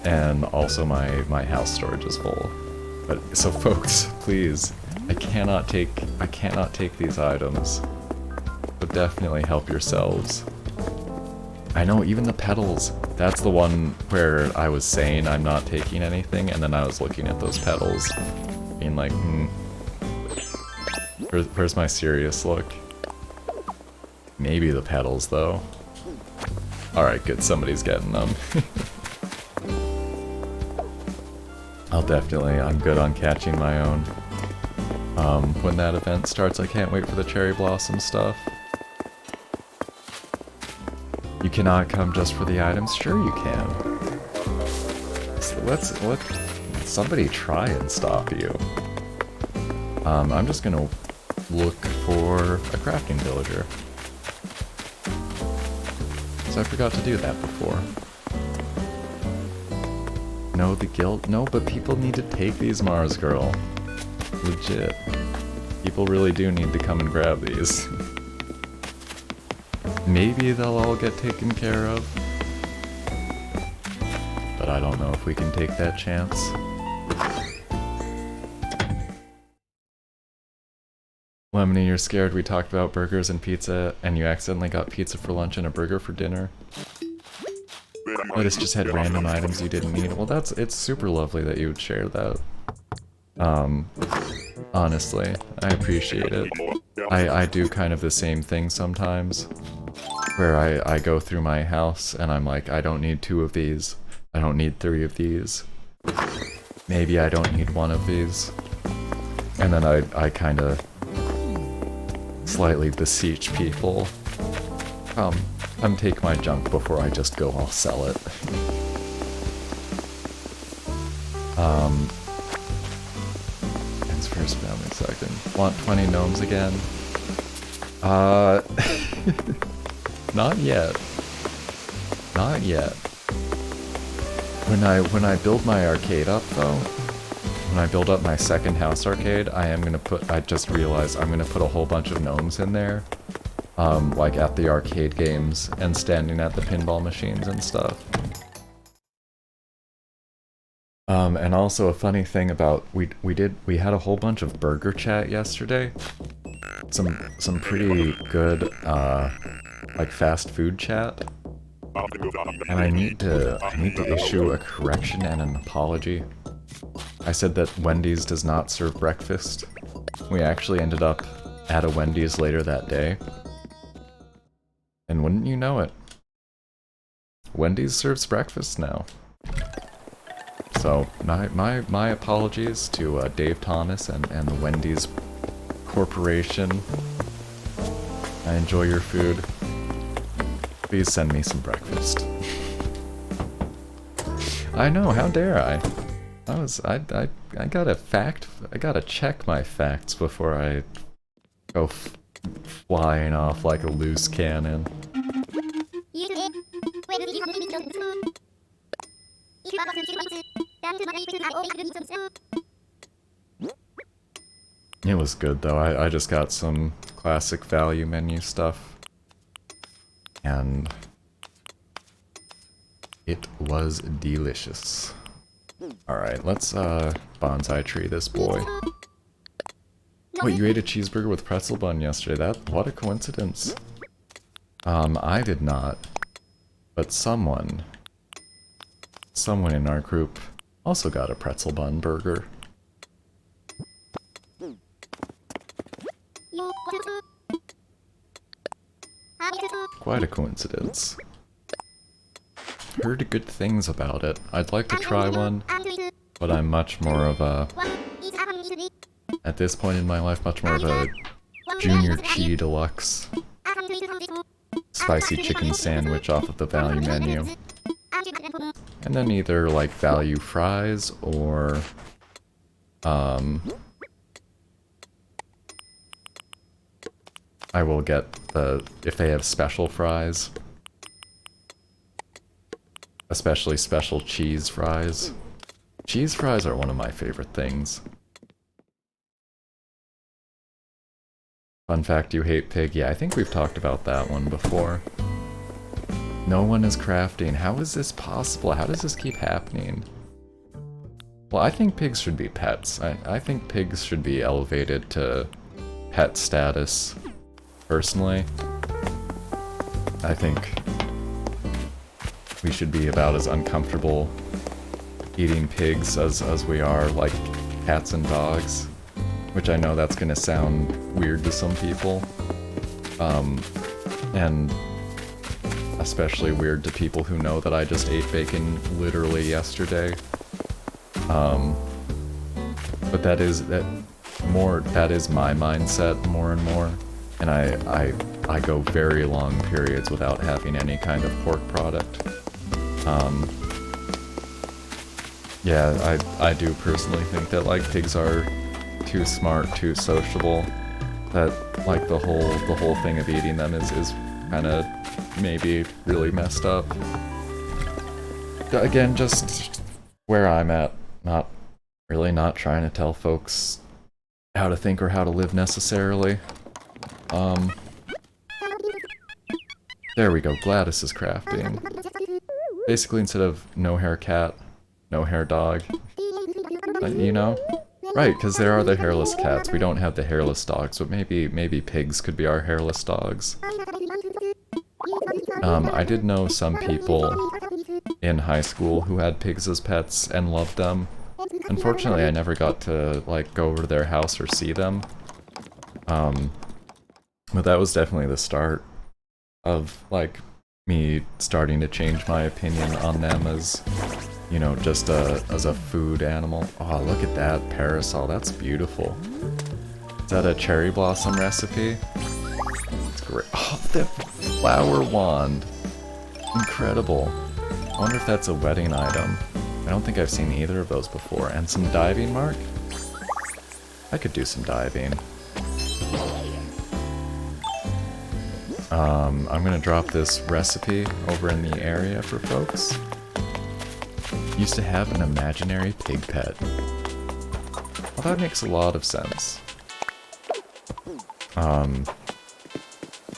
And also my house storage is full. But so folks, please, I cannot take these items. But definitely help yourselves. I know, even the petals. That's the one where I was saying I'm not taking anything, and then I was looking at those petals, being like, where's my serious look? Maybe the petals, though. Alright, good, somebody's getting them. I'm good on catching my own. When that event starts, I can't wait for the cherry blossom stuff. You cannot come just for the items? Sure you can. So let somebody try and stop you. I'm just gonna look for a crafting villager. So I forgot to do that before. No, the guild? No, but people need to take these, Mars Girl. Legit. People really do need to come and grab these. Maybe they'll all get taken care of. But I don't know if we can take that chance. Lemony, you're scared we talked about burgers and pizza, and you accidentally got pizza for lunch and a burger for dinner. Lettuce just had random items you didn't need. Well, it's super lovely that you would share that. Honestly, I appreciate it. I do kind of the same thing sometimes, where I go through my house and I'm like, I don't need 2 of these. I don't need 3 of these. Maybe I don't need 1 of these. And then I kind of slightly beseech people. Come take my junk before I just go all sell it. Thanks first family second. Want 20 gnomes again? Not yet. Not yet. When I build my arcade up though, when I build up my second house arcade, I just realized I'm gonna put a whole bunch of gnomes in there. Like at the arcade games and standing at the pinball machines and stuff. And also a funny thing about we had a whole bunch of burger chat yesterday. Some pretty good like fast food chat. And I need to issue a correction and an apology. I said that Wendy's does not serve breakfast. We actually ended up at a Wendy's later that day. And wouldn't you know it, Wendy's serves breakfast now. So my apologies to Dave Thomas and the Wendy's Corporation. I enjoy your food. Please send me some breakfast. I know, how dare I? I gotta check my facts before I go flying off like a loose cannon. It was good though. I just got some classic value menu stuff. And it was delicious. Alright, let's bonsai tree this boy. Wait, you ate a cheeseburger with pretzel bun yesterday. What a coincidence. I did not. But someone in our group also got a pretzel bun burger. Quite a coincidence. Heard good things about it. I'd like to try one, but I'm much more of a, at this point in my life, much more of a Junior Chi Deluxe spicy chicken sandwich off of the value menu. And then either like value fries or I will get if they have special fries. Especially special cheese fries. Cheese fries are one of my favorite things. Fun fact, you hate pig? Yeah, I think we've talked about that one before. No one is crafting. How is this possible? How does this keep happening? Well, I think pigs should be pets. I think pigs should be elevated to pet status, personally. I think we should be about as uncomfortable eating pigs as we are, like, cats and dogs. Which I know that's gonna sound weird to some people. And especially weird to people who know that I just ate bacon literally yesterday. But that is my mindset more and more. And I go very long periods without having any kind of pork product. Yeah, I do personally think that, like, pigs are too smart, too sociable, that, like, the whole thing of eating them is kind of maybe really messed up. Again, just where I'm at, not trying to tell folks how to think or how to live necessarily. There we go, Gladys is crafting. Basically, instead of no hair cat, no hair dog, you know? Right, because there are the hairless cats. We don't have the hairless dogs, but maybe pigs could be our hairless dogs. I did know some people in high school who had pigs as pets and loved them. Unfortunately, I never got to, like, go over to their house or see them. But that was definitely the start of, like, me starting to change my opinion on them as, you know, just as a food animal. Oh, look at that parasol. That's beautiful. Is that a cherry blossom recipe? It's great. Oh, the flower wand. Incredible. I wonder if that's a wedding item. I don't think I've seen either of those before. And some diving mark? I could do some diving. I'm gonna drop this recipe over in the area for folks. Used to have an imaginary pig pet. Well, that makes a lot of sense. You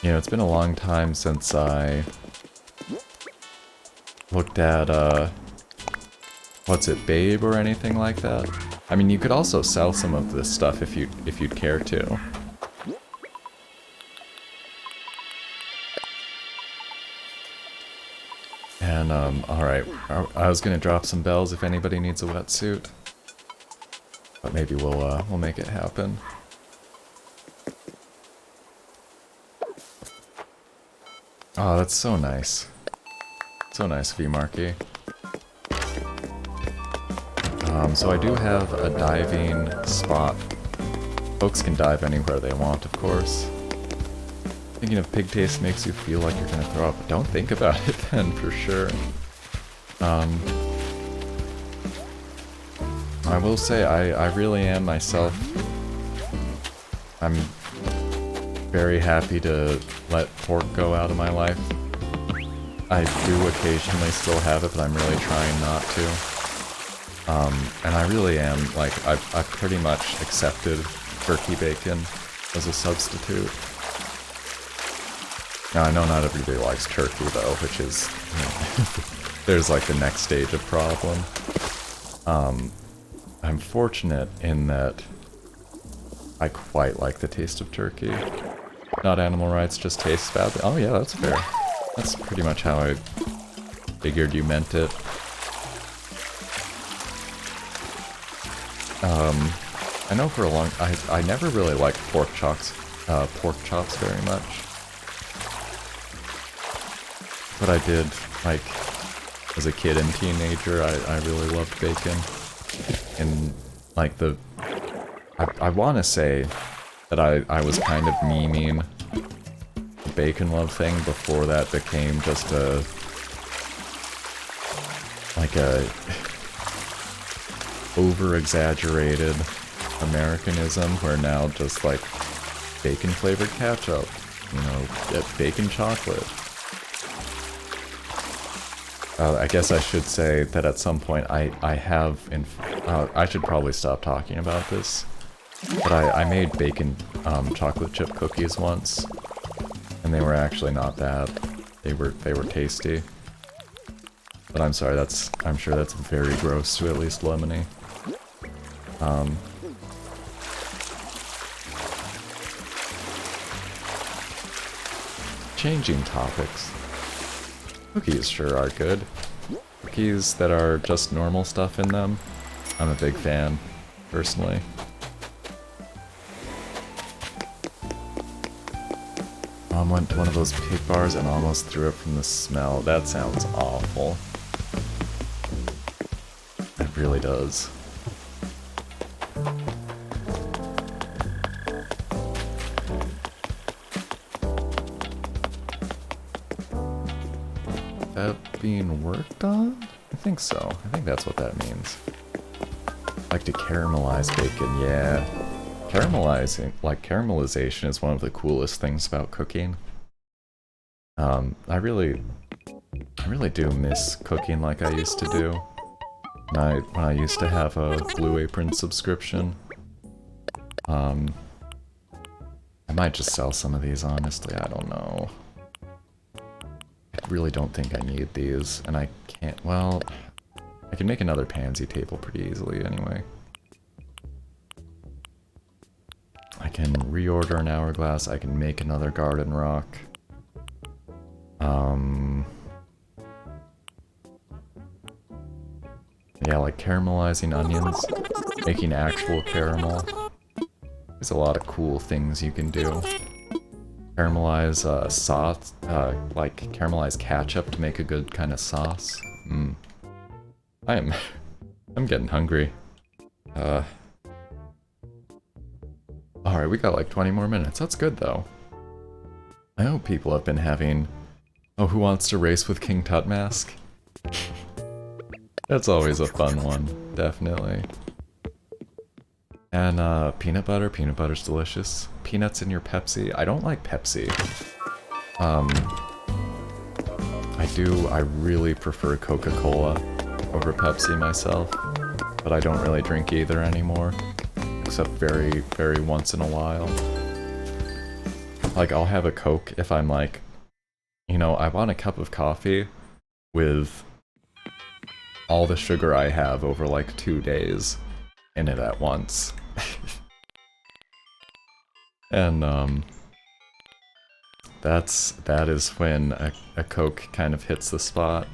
know, it's been a long time since I looked at, what's it, Babe or anything like that? I mean, you could also sell some of this stuff if you'd care to. And, alright, I was gonna drop some bells if anybody needs a wetsuit. But maybe we'll make it happen. Oh, that's so nice. So nice of you, Marky. So I do have a diving spot. Folks can dive anywhere they want, of course. Thinking of pig taste makes you feel like you're gonna throw up. Don't think about it then, for sure. I will say, I really am myself. I'm very happy to let pork go out of my life. I do occasionally still have it, but I'm really trying not to. And I really am, like, I've pretty much accepted turkey bacon as a substitute. Now, I know not everybody likes turkey, though, which is, you know, there's, like, the next stage of problem. I'm fortunate in that I quite like the taste of turkey. Not animal rights, just tastes badly. Oh yeah, that's fair. That's pretty much how I figured you meant it. I know for a long... I never really liked pork chops very much. But I did, like, as a kid and teenager, I really loved bacon. And, like, I want to say that I was kind of memeing the bacon love thing before that became just over-exaggerated Americanism where now just like bacon-flavored ketchup, you know, get bacon chocolate. I guess I should say that at some point I should probably stop talking about this, but I made bacon chocolate chip cookies once, and they were actually not bad. They were tasty. But I'm sorry, I'm sure that's very gross to at least Lemony. Changing topics. Cookies sure are good. Cookies that are just normal stuff in them, I'm a big fan, personally. Mom went to one of those pig bars and almost threw up from the smell. That sounds awful. It really does. That being worked on? I think so. I think that's what that means. Like to caramelize bacon, yeah. Caramelization is one of the coolest things about cooking. I really do miss cooking like I used to do. When I used to have a Blue Apron subscription. I might just sell some of these, honestly, I don't know. I really don't think I need these, and I can't, well, I can make another pansy table pretty easily anyway. I can reorder an hourglass, I can make another garden rock. Yeah, like caramelizing onions, making actual caramel. There's a lot of cool things you can do. Caramelize sauce, like caramelize ketchup to make a good kind of sauce. I'm getting hungry. Alright, we got like 20 more minutes. That's good though. I hope people have been having... Oh, Who Wants to Race with King Tutmask? That's always a fun one, definitely. And peanut butter's delicious. Peanuts in your Pepsi. I don't like Pepsi. I really prefer Coca-Cola over Pepsi myself, but I don't really drink either anymore, except very, very once in a while. Like, I'll have a Coke if I'm like, you know, I want a cup of coffee with all the sugar I have over like 2 days in it at once. And that is when a Coke kind of hits the spot.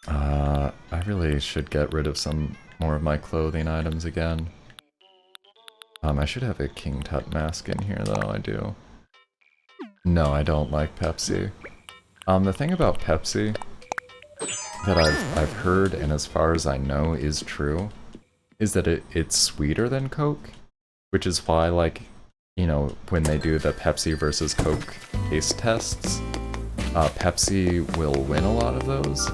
I really should get rid of some more of my clothing items again. I should have a King Tut mask in here though, I do. No, I don't like Pepsi. The thing about Pepsi that I've heard, and as far as I know is true, is that it's sweeter than Coke, which is why, like, you know, when they do the Pepsi versus Coke taste tests, Pepsi will win a lot of those.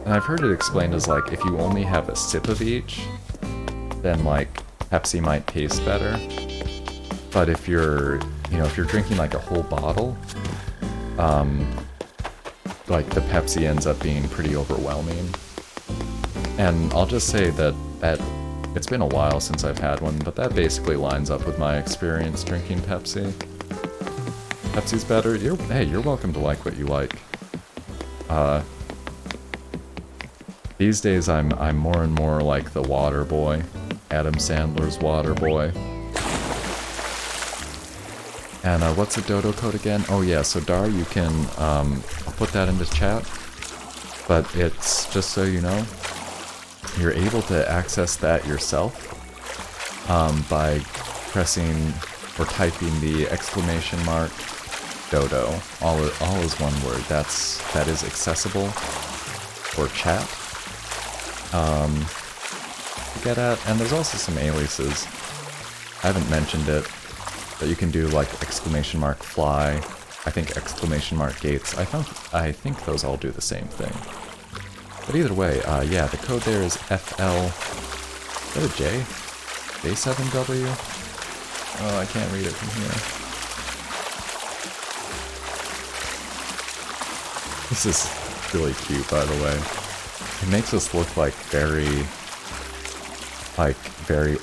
And I've heard it explained as, like, if you only have a sip of each, then, like, Pepsi might taste better. But if you're, you know, if you're drinking, like, a whole bottle, like, the Pepsi ends up being pretty overwhelming. And I'll just say that it's been a while since I've had one, but that basically lines up with my experience drinking Pepsi. Pepsi's better. Hey, you're welcome to like what you like. These days I'm more and more like the water boy. Adam Sandler's water boy. And what's the dodo code again? Oh yeah, so Dar, you can, I'll put that into chat, but it's, just so you know, you're able to access that yourself by pressing or typing the exclamation mark dodo. All is one word. That is accessible for chat. Get at, and there's also some aliases. I haven't mentioned it, but you can do like exclamation mark fly. I think exclamation mark gates. I think those all do the same thing. But either way, yeah, the code there is FL... Is that a J? J7W? Oh, I can't read it from here. This is really cute, by the way. It makes us look like very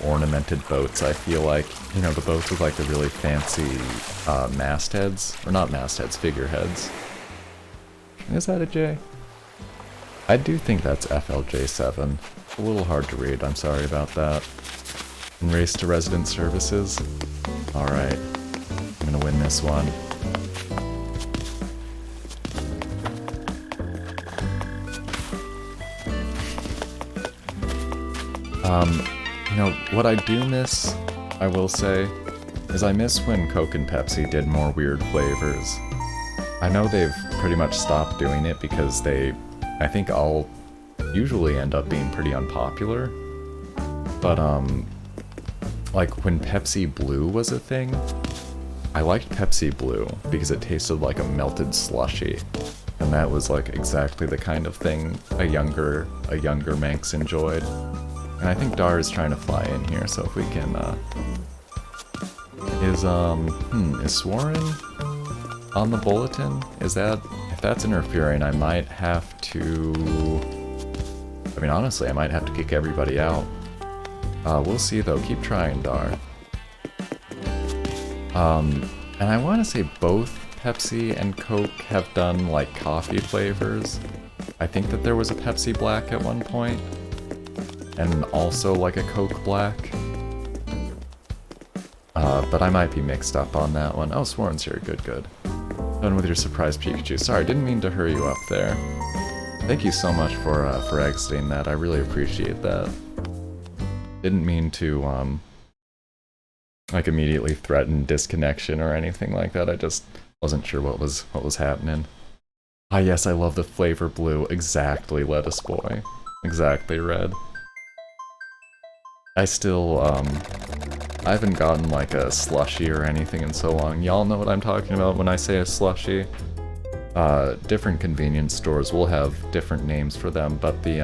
ornamented boats, I feel like. You know, the boats with like the really fancy mastheads. Or not mastheads, figureheads. Is that a J? I do think that's FLJ7. A little hard to read, I'm sorry about that. And race to resident services. Alright. I'm gonna win this one. You know, what I do miss, I will say, is I miss when Coke and Pepsi did more weird flavors. I know they've pretty much stopped doing it because they, I think, all usually end up being pretty unpopular. But, like, when Pepsi Blue was a thing, I liked Pepsi Blue because it tasted like a melted slushie. And that was, like, exactly the kind of thing a younger Manx enjoyed. And I think Dar is trying to fly in here, so if we can, is Swarren on the bulletin? Is that, if that's interfering, I might have to, I mean, honestly, I might have to kick everybody out. We'll see though, keep trying, Dar. And I want to say both Pepsi and Coke have done, like, coffee flavors. I think that there was a Pepsi Black at one point. And also like a Coke Black. But I might be mixed up on that one. Oh, Swarren's here. Good, good. Done with your surprise Pikachu. Sorry, didn't mean to hurry you up there. Thank you so much for exiting that. I really appreciate that. Didn't mean to, like, immediately threaten disconnection or anything like that. I just wasn't sure what was happening. Ah, yes, I love the flavor blue. Exactly, Lettuce Boy. Exactly, Red. I still, I haven't gotten like a slushie or anything in so long. Y'all know what I'm talking about when I say a slushie. Different convenience stores will have different names for them, but the,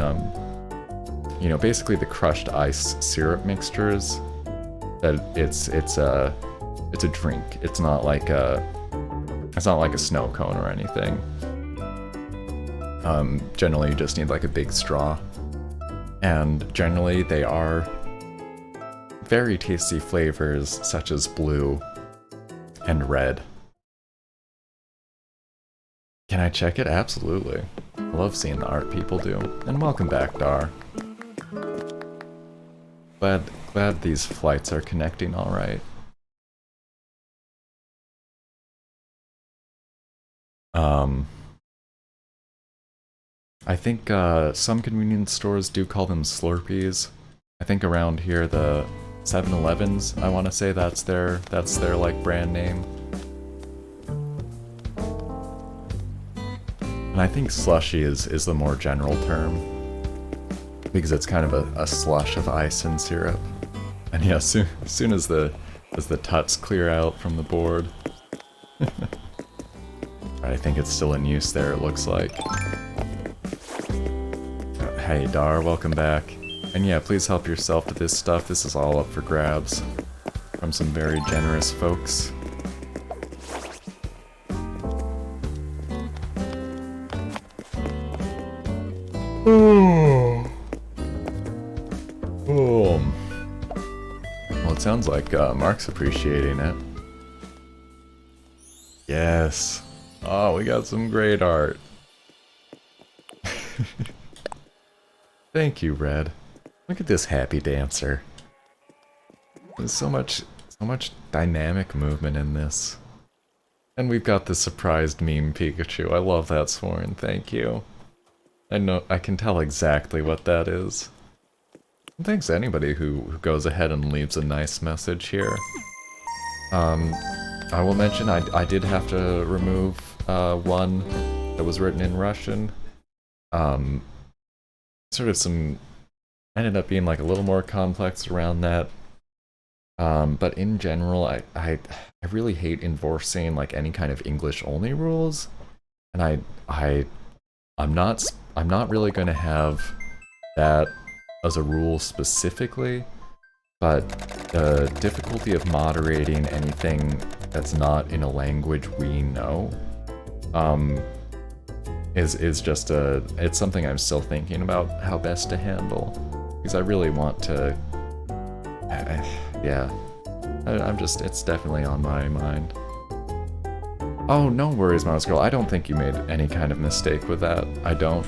you know, basically the crushed ice syrup mixtures, that it's a drink. It's not like a snow cone or anything. Generally you just need like a big straw. And generally they are very tasty flavors such as blue and red. Can I check it? Absolutely. I love seeing the art people do. And welcome back, Dar. Glad these flights are connecting all right. I think some convenience stores do call them Slurpees. I think around here the 7-Elevens, I want to say that's their like brand name. And I think slushy is the more general term, because it's kind of a slush of ice and syrup. And yeah, soon as the tuts clear out from the board. I think it's still in use there, it looks like. Hey Dar, welcome back. And yeah, please help yourself to this stuff. This is all up for grabs from some very generous folks. Oh. Boom. Well, it sounds like Mark's appreciating it. Yes. Oh, we got some great art. Thank you, Red. Look at this happy dancer. There's so much dynamic movement in this. And we've got the surprised meme Pikachu. I love that, Sworn. Thank you. I can tell exactly what that is. And thanks to anybody who goes ahead and leaves a nice message here. I will mention I did have to remove one that was written in Russian. Sort of some ended up being like a little more complex around that. But in general, I really hate enforcing like any kind of English only rules, and I I'm not really going to have that as a rule specifically, but the difficulty of moderating anything that's not in a language we know is just it's something I'm still thinking about how best to handle, because I really want to yeah, I'm just, it's definitely on my mind. Oh, no worries, Mouse Girl. I don't think you made any kind of mistake with that. I don't.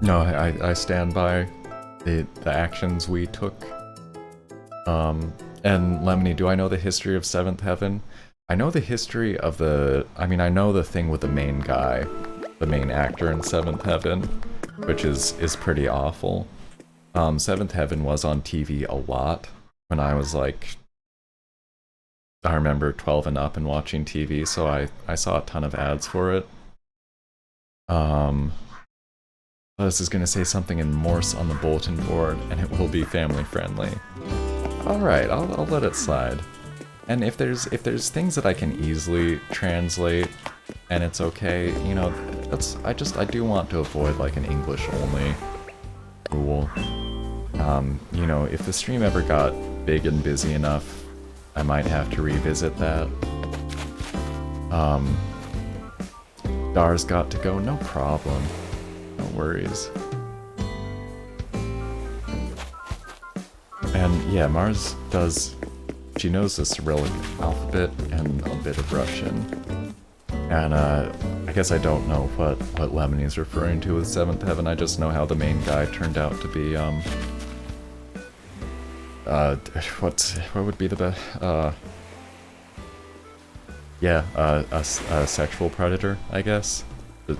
No, I stand by the actions we took. And Lemony, do I know the history of Seventh Heaven? I know the history of I know the thing with the main guy, the main actor in Seventh Heaven, which is pretty awful. Seventh Heaven was on TV a lot when I was like, I remember 12 and up and watching TV, so I saw a ton of ads for it. This is gonna say something in Morse on the bulletin board, and it will be family friendly. Alright, I'll let it slide. And if there's things that I can easily translate and it's okay, you know, I do want to avoid like an English only rule. You know, if the stream ever got big and busy enough, I might have to revisit that. Dar's got to go, no problem. No worries. And yeah, Mars she knows the Cyrillic alphabet and a bit of Russian. And I guess I don't know what Lemony's referring to with Seventh Heaven, I just know how the main guy turned out to be, what would be the best, a sexual predator, I guess.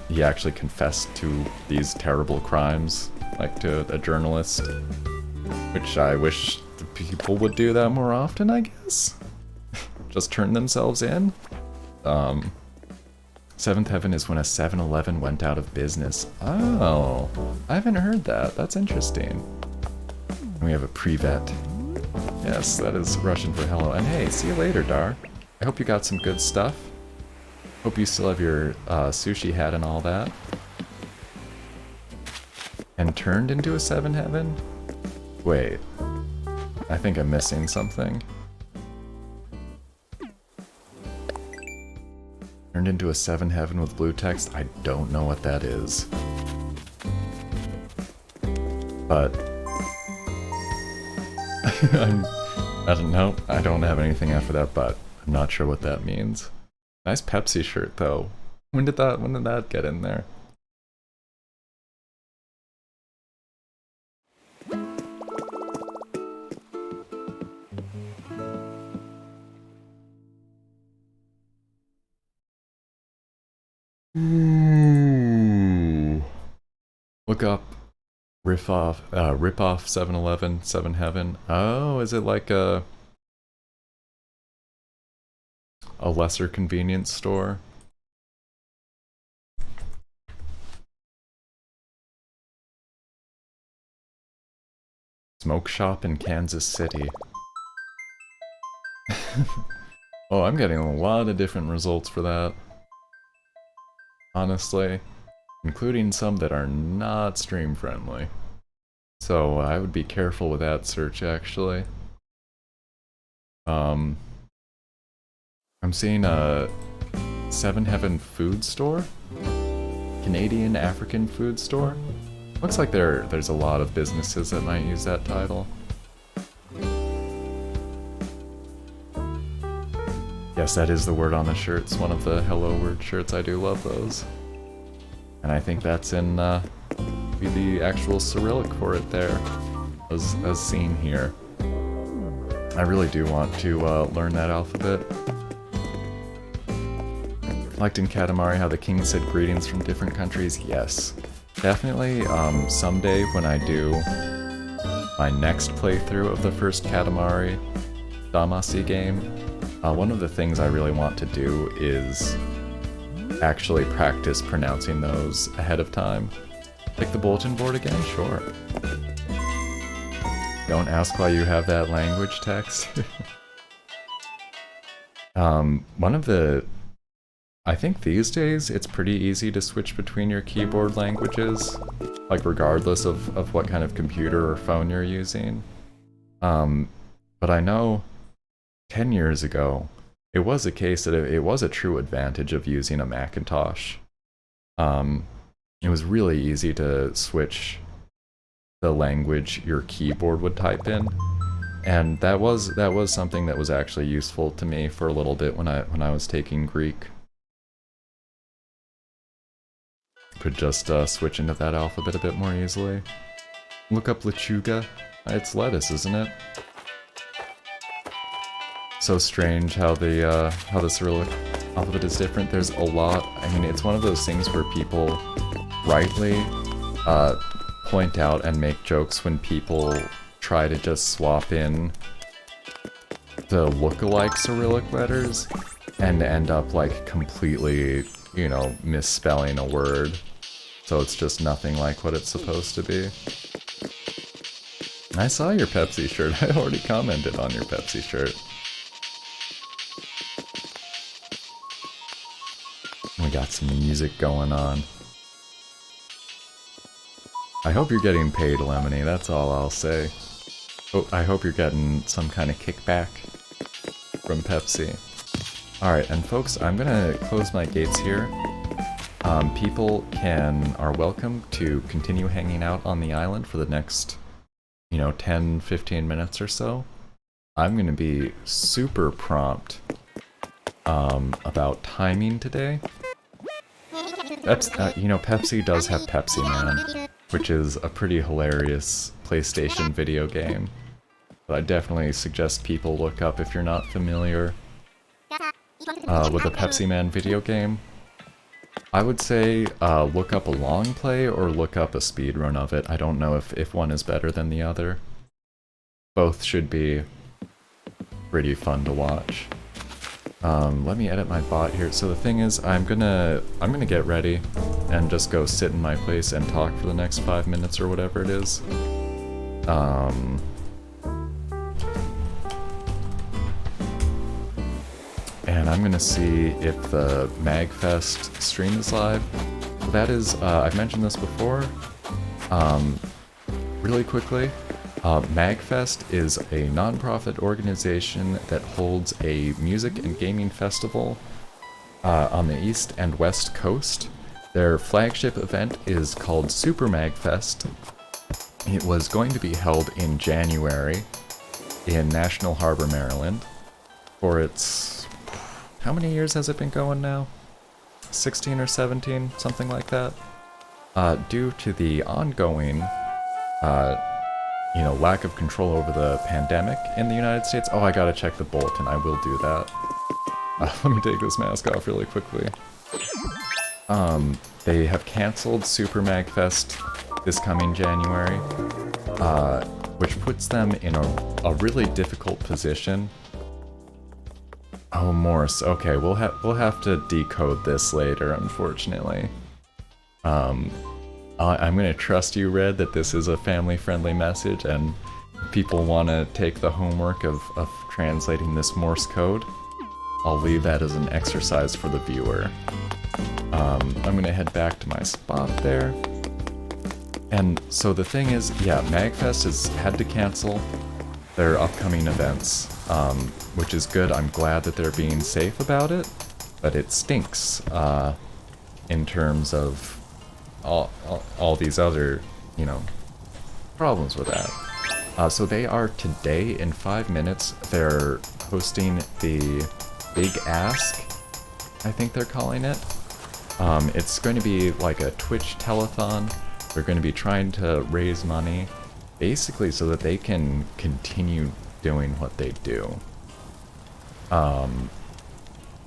He actually confessed to these terrible crimes, like to a journalist, which I wish the people would do that more often, I guess. Just turn themselves in. Seventh Heaven is when a 7-Eleven went out of business. Oh, I haven't heard that. That's interesting. And we have a pre-vet. Yes, that is Russian for hello. And hey, see you later, Dar. I hope you got some good stuff. Hope you still have your sushi hat and all that. And turned into a 7 Heaven? Wait. I think I'm missing something. Turned into a 7 Heaven with blue text? I don't know what that is. But... I don't know. I don't have anything after that, but I'm not sure what that means. Nice Pepsi shirt, though. When did that get in there? Ooh. Look up rip off 7-Eleven, 7 Heaven. Oh, is it like a lesser convenience store? Smoke shop in Kansas City. Oh, I'm getting a lot of different results for that. Honestly, including some that are not stream friendly. So I would be careful with that search, actually. I'm seeing a 7 Heaven food store? Canadian African food store? Looks like there's a lot of businesses that might use that title. Yes, that is the word on the shirt. It's one of the hello word shirts. I do love those. And I think that's in the actual Cyrillic for it there, as seen here. I really do want to learn that alphabet. Liked in Katamari how the king said greetings from different countries. Yes, definitely. Someday when I do my next playthrough of the first Katamari Damacy game, one of the things I really want to do is actually practice pronouncing those ahead of time. Like the bulletin board again? Sure. Don't ask why you have that language text. One of the I think these days it's pretty easy to switch between your keyboard languages, like regardless of what kind of computer or phone you're using. But I know 10 years ago, it was a case that it was a true advantage of using a Macintosh. It was really easy to switch the language your keyboard would type in, and that was something that was actually useful to me for a little bit when I was taking Greek. Could just switch into that alphabet a bit more easily. Look up lechuga. It's lettuce, isn't it? So strange how the Cyrillic alphabet is different. There's a lot. I mean, it's one of those things where people rightly point out and make jokes when people try to just swap in the look-alike Cyrillic letters and end up like completely, you know, misspelling a word. So it's just nothing like what it's supposed to be. I saw your Pepsi shirt. I already commented on your Pepsi shirt. We got some music going on. I hope you're getting paid, Lemony, that's all I'll say. Oh, I hope you're getting some kind of kickback from Pepsi. Alright, and folks, I'm gonna close my gates here. People are welcome to continue hanging out on the island for the next, you know, 10-15 minutes or so. I'm gonna be super prompt about timing today. You know, Pepsi does have Pepsi Man, which is a pretty hilarious PlayStation video game. But I definitely suggest people look up if you're not familiar with a Pepsi Man video game. I would say look up a long play or look up a speedrun of it. I don't know if one is better than the other. Both should be pretty fun to watch. Let me edit my bot here. So the thing is, I'm gonna get ready and just go sit in my place and talk for the next 5 minutes or whatever it is. And I'm gonna see if the MagFest stream is live. That is, I've mentioned this before. Really quickly, MagFest is a non-profit organization that holds a music and gaming festival on the East and West Coast. Their flagship event is called Super MagFest. It was going to be held in January in National Harbor, Maryland, for its... how many years has it been going now? 16 or 17, something like that. Due to the ongoing, you know, lack of control over the pandemic in the United States. Oh, I gotta check the bulletin. I will do that. Let me take this mask off really quickly. They have canceled Super MagFest this coming January, which puts them in a really difficult position. Oh, Morse. Okay, we'll have to decode this later, unfortunately. I'm gonna trust you, Red, that this is a family-friendly message, and people want to take the homework of translating this Morse code. I'll leave that as an exercise for the viewer. I'm gonna head back to my spot there. And so the thing is, yeah, MagFest has had to cancel their upcoming events, which is good. I'm glad that they're being safe about it, but it stinks in terms of all these other, you know, problems with that. So they are today, in 5 minutes, they're hosting the Big Ask, I think they're calling it. It's going to be like a Twitch telethon. They're going to be trying to raise money, basically so that they can continue doing what they do. I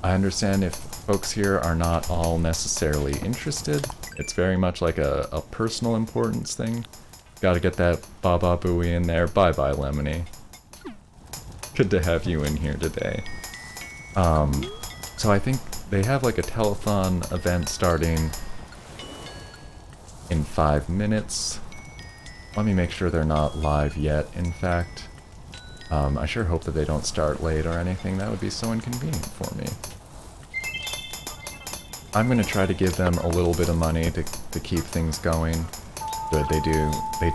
understand if folks here are not all necessarily interested. It's very much like a personal importance thing. Gotta get that Baba Booey in there. Bye-bye, Lemony. Good to have you in here today. So I think they have like a telethon event starting in 5 minutes. Let me make sure they're not live yet, in fact. I sure hope that they don't start late or anything. That would be so inconvenient for me. I'm gonna try to give them a little bit of money to keep things going. Good, they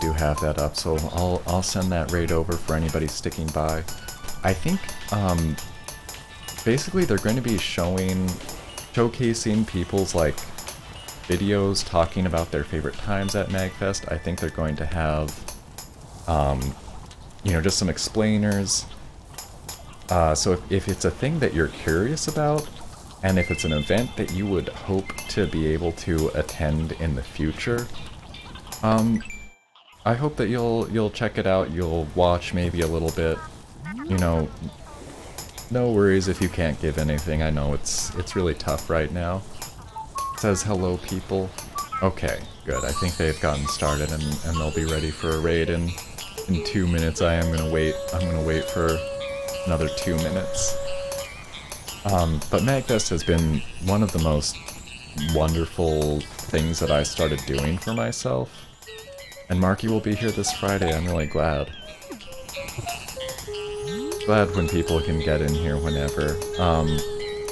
do have that up, so I'll send that raid over for anybody sticking by. I think basically they're going to be showcasing people's like videos talking about their favorite times at MagFest. I think they're going to have you know, just some explainers. So if it's a thing that you're curious about, and if it's an event that you would hope to be able to attend in the future, I hope that you'll check it out, you'll watch maybe a little bit. You know, no worries if you can't give anything. I know it's really tough right now. It says hello people. Okay, good. I think they've gotten started and they'll be ready for a raid in 2 minutes. I'm gonna wait for another 2 minutes. But MagFest has been one of the most wonderful things that I started doing for myself. And Marky will be here this Friday, I'm really glad. Glad when people can get in here whenever.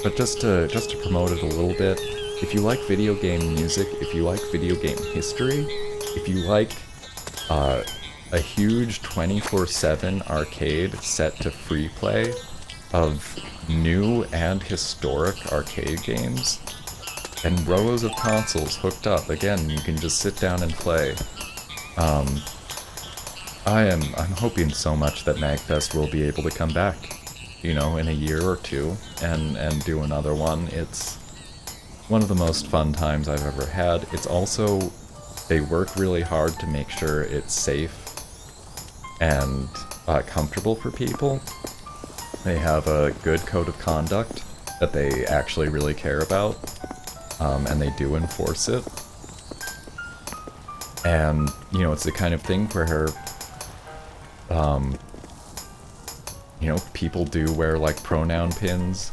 But just to promote it a little bit, if you like video game music, if you like video game history, if you like a huge 24/7 arcade set to free play of new and historic arcade games, and rows of consoles hooked up, again, you can just sit down and play. I'm hoping so much that MagFest will be able to come back, you know, in a year or two and do another one. It's one of the most fun times I've ever had. It's also, they work really hard to make sure it's safe and comfortable for people. They have a good code of conduct that they actually really care about, and they do enforce it. And, you know, it's the kind of thing where, you know, people do wear, like, pronoun pins.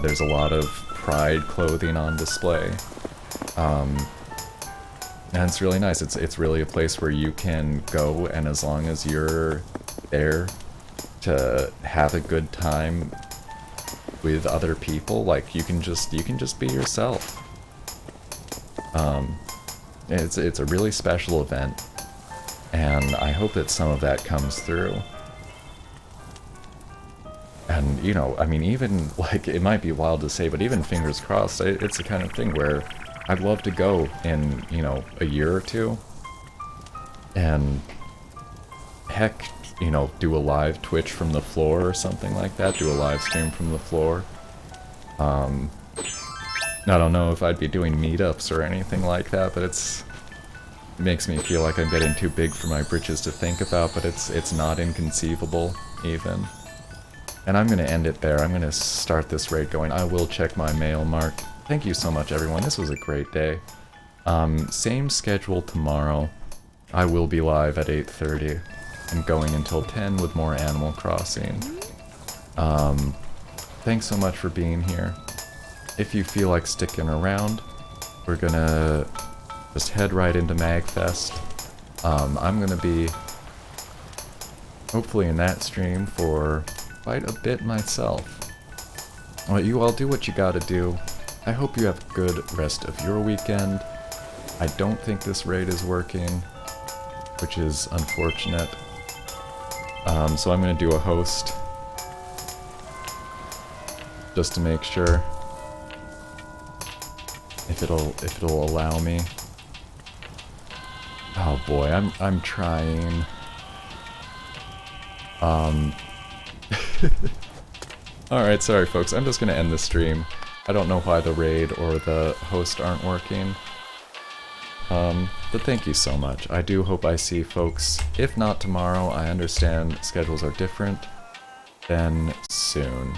There's a lot of pride clothing on display. And it's really nice. It's really a place where you can go, and as long as you're there to have a good time with other people, like, you can just be yourself. It's a really special event, and I hope that some of that comes through. And, you know, I mean, even, like, it might be wild to say, but even fingers crossed, it's the kind of thing where I'd love to go in, you know, a year or two, and heck, you know, do a live Twitch from the floor or something like that, do a live stream from the floor. I don't know if I'd be doing meetups or anything like that, but it makes me feel like I'm getting too big for my britches to think about, but it's not inconceivable, even. And I'm gonna end it there. I'm gonna start this raid going. I will check my mail, Mark. Thank you so much, everyone. This was a great day. Same schedule tomorrow. I will be live at 8:30. I'm going until 10 with more Animal Crossing. Thanks so much for being here. If you feel like sticking around, we're gonna just head right into MagFest. I'm gonna be hopefully in that stream for quite a bit myself. Well, you all do what you gotta do. I hope you have a good rest of your weekend. I don't think this raid is working, which is unfortunate. So I'm gonna do a host just to make sure if it'll allow me. Oh boy, I'm trying. Alright, sorry folks, I'm just gonna end the stream. I don't know why the raid or the host aren't working. But thank you so much. I do hope I see folks, if not tomorrow, I understand schedules are different, then soon.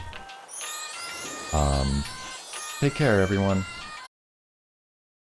Take care everyone.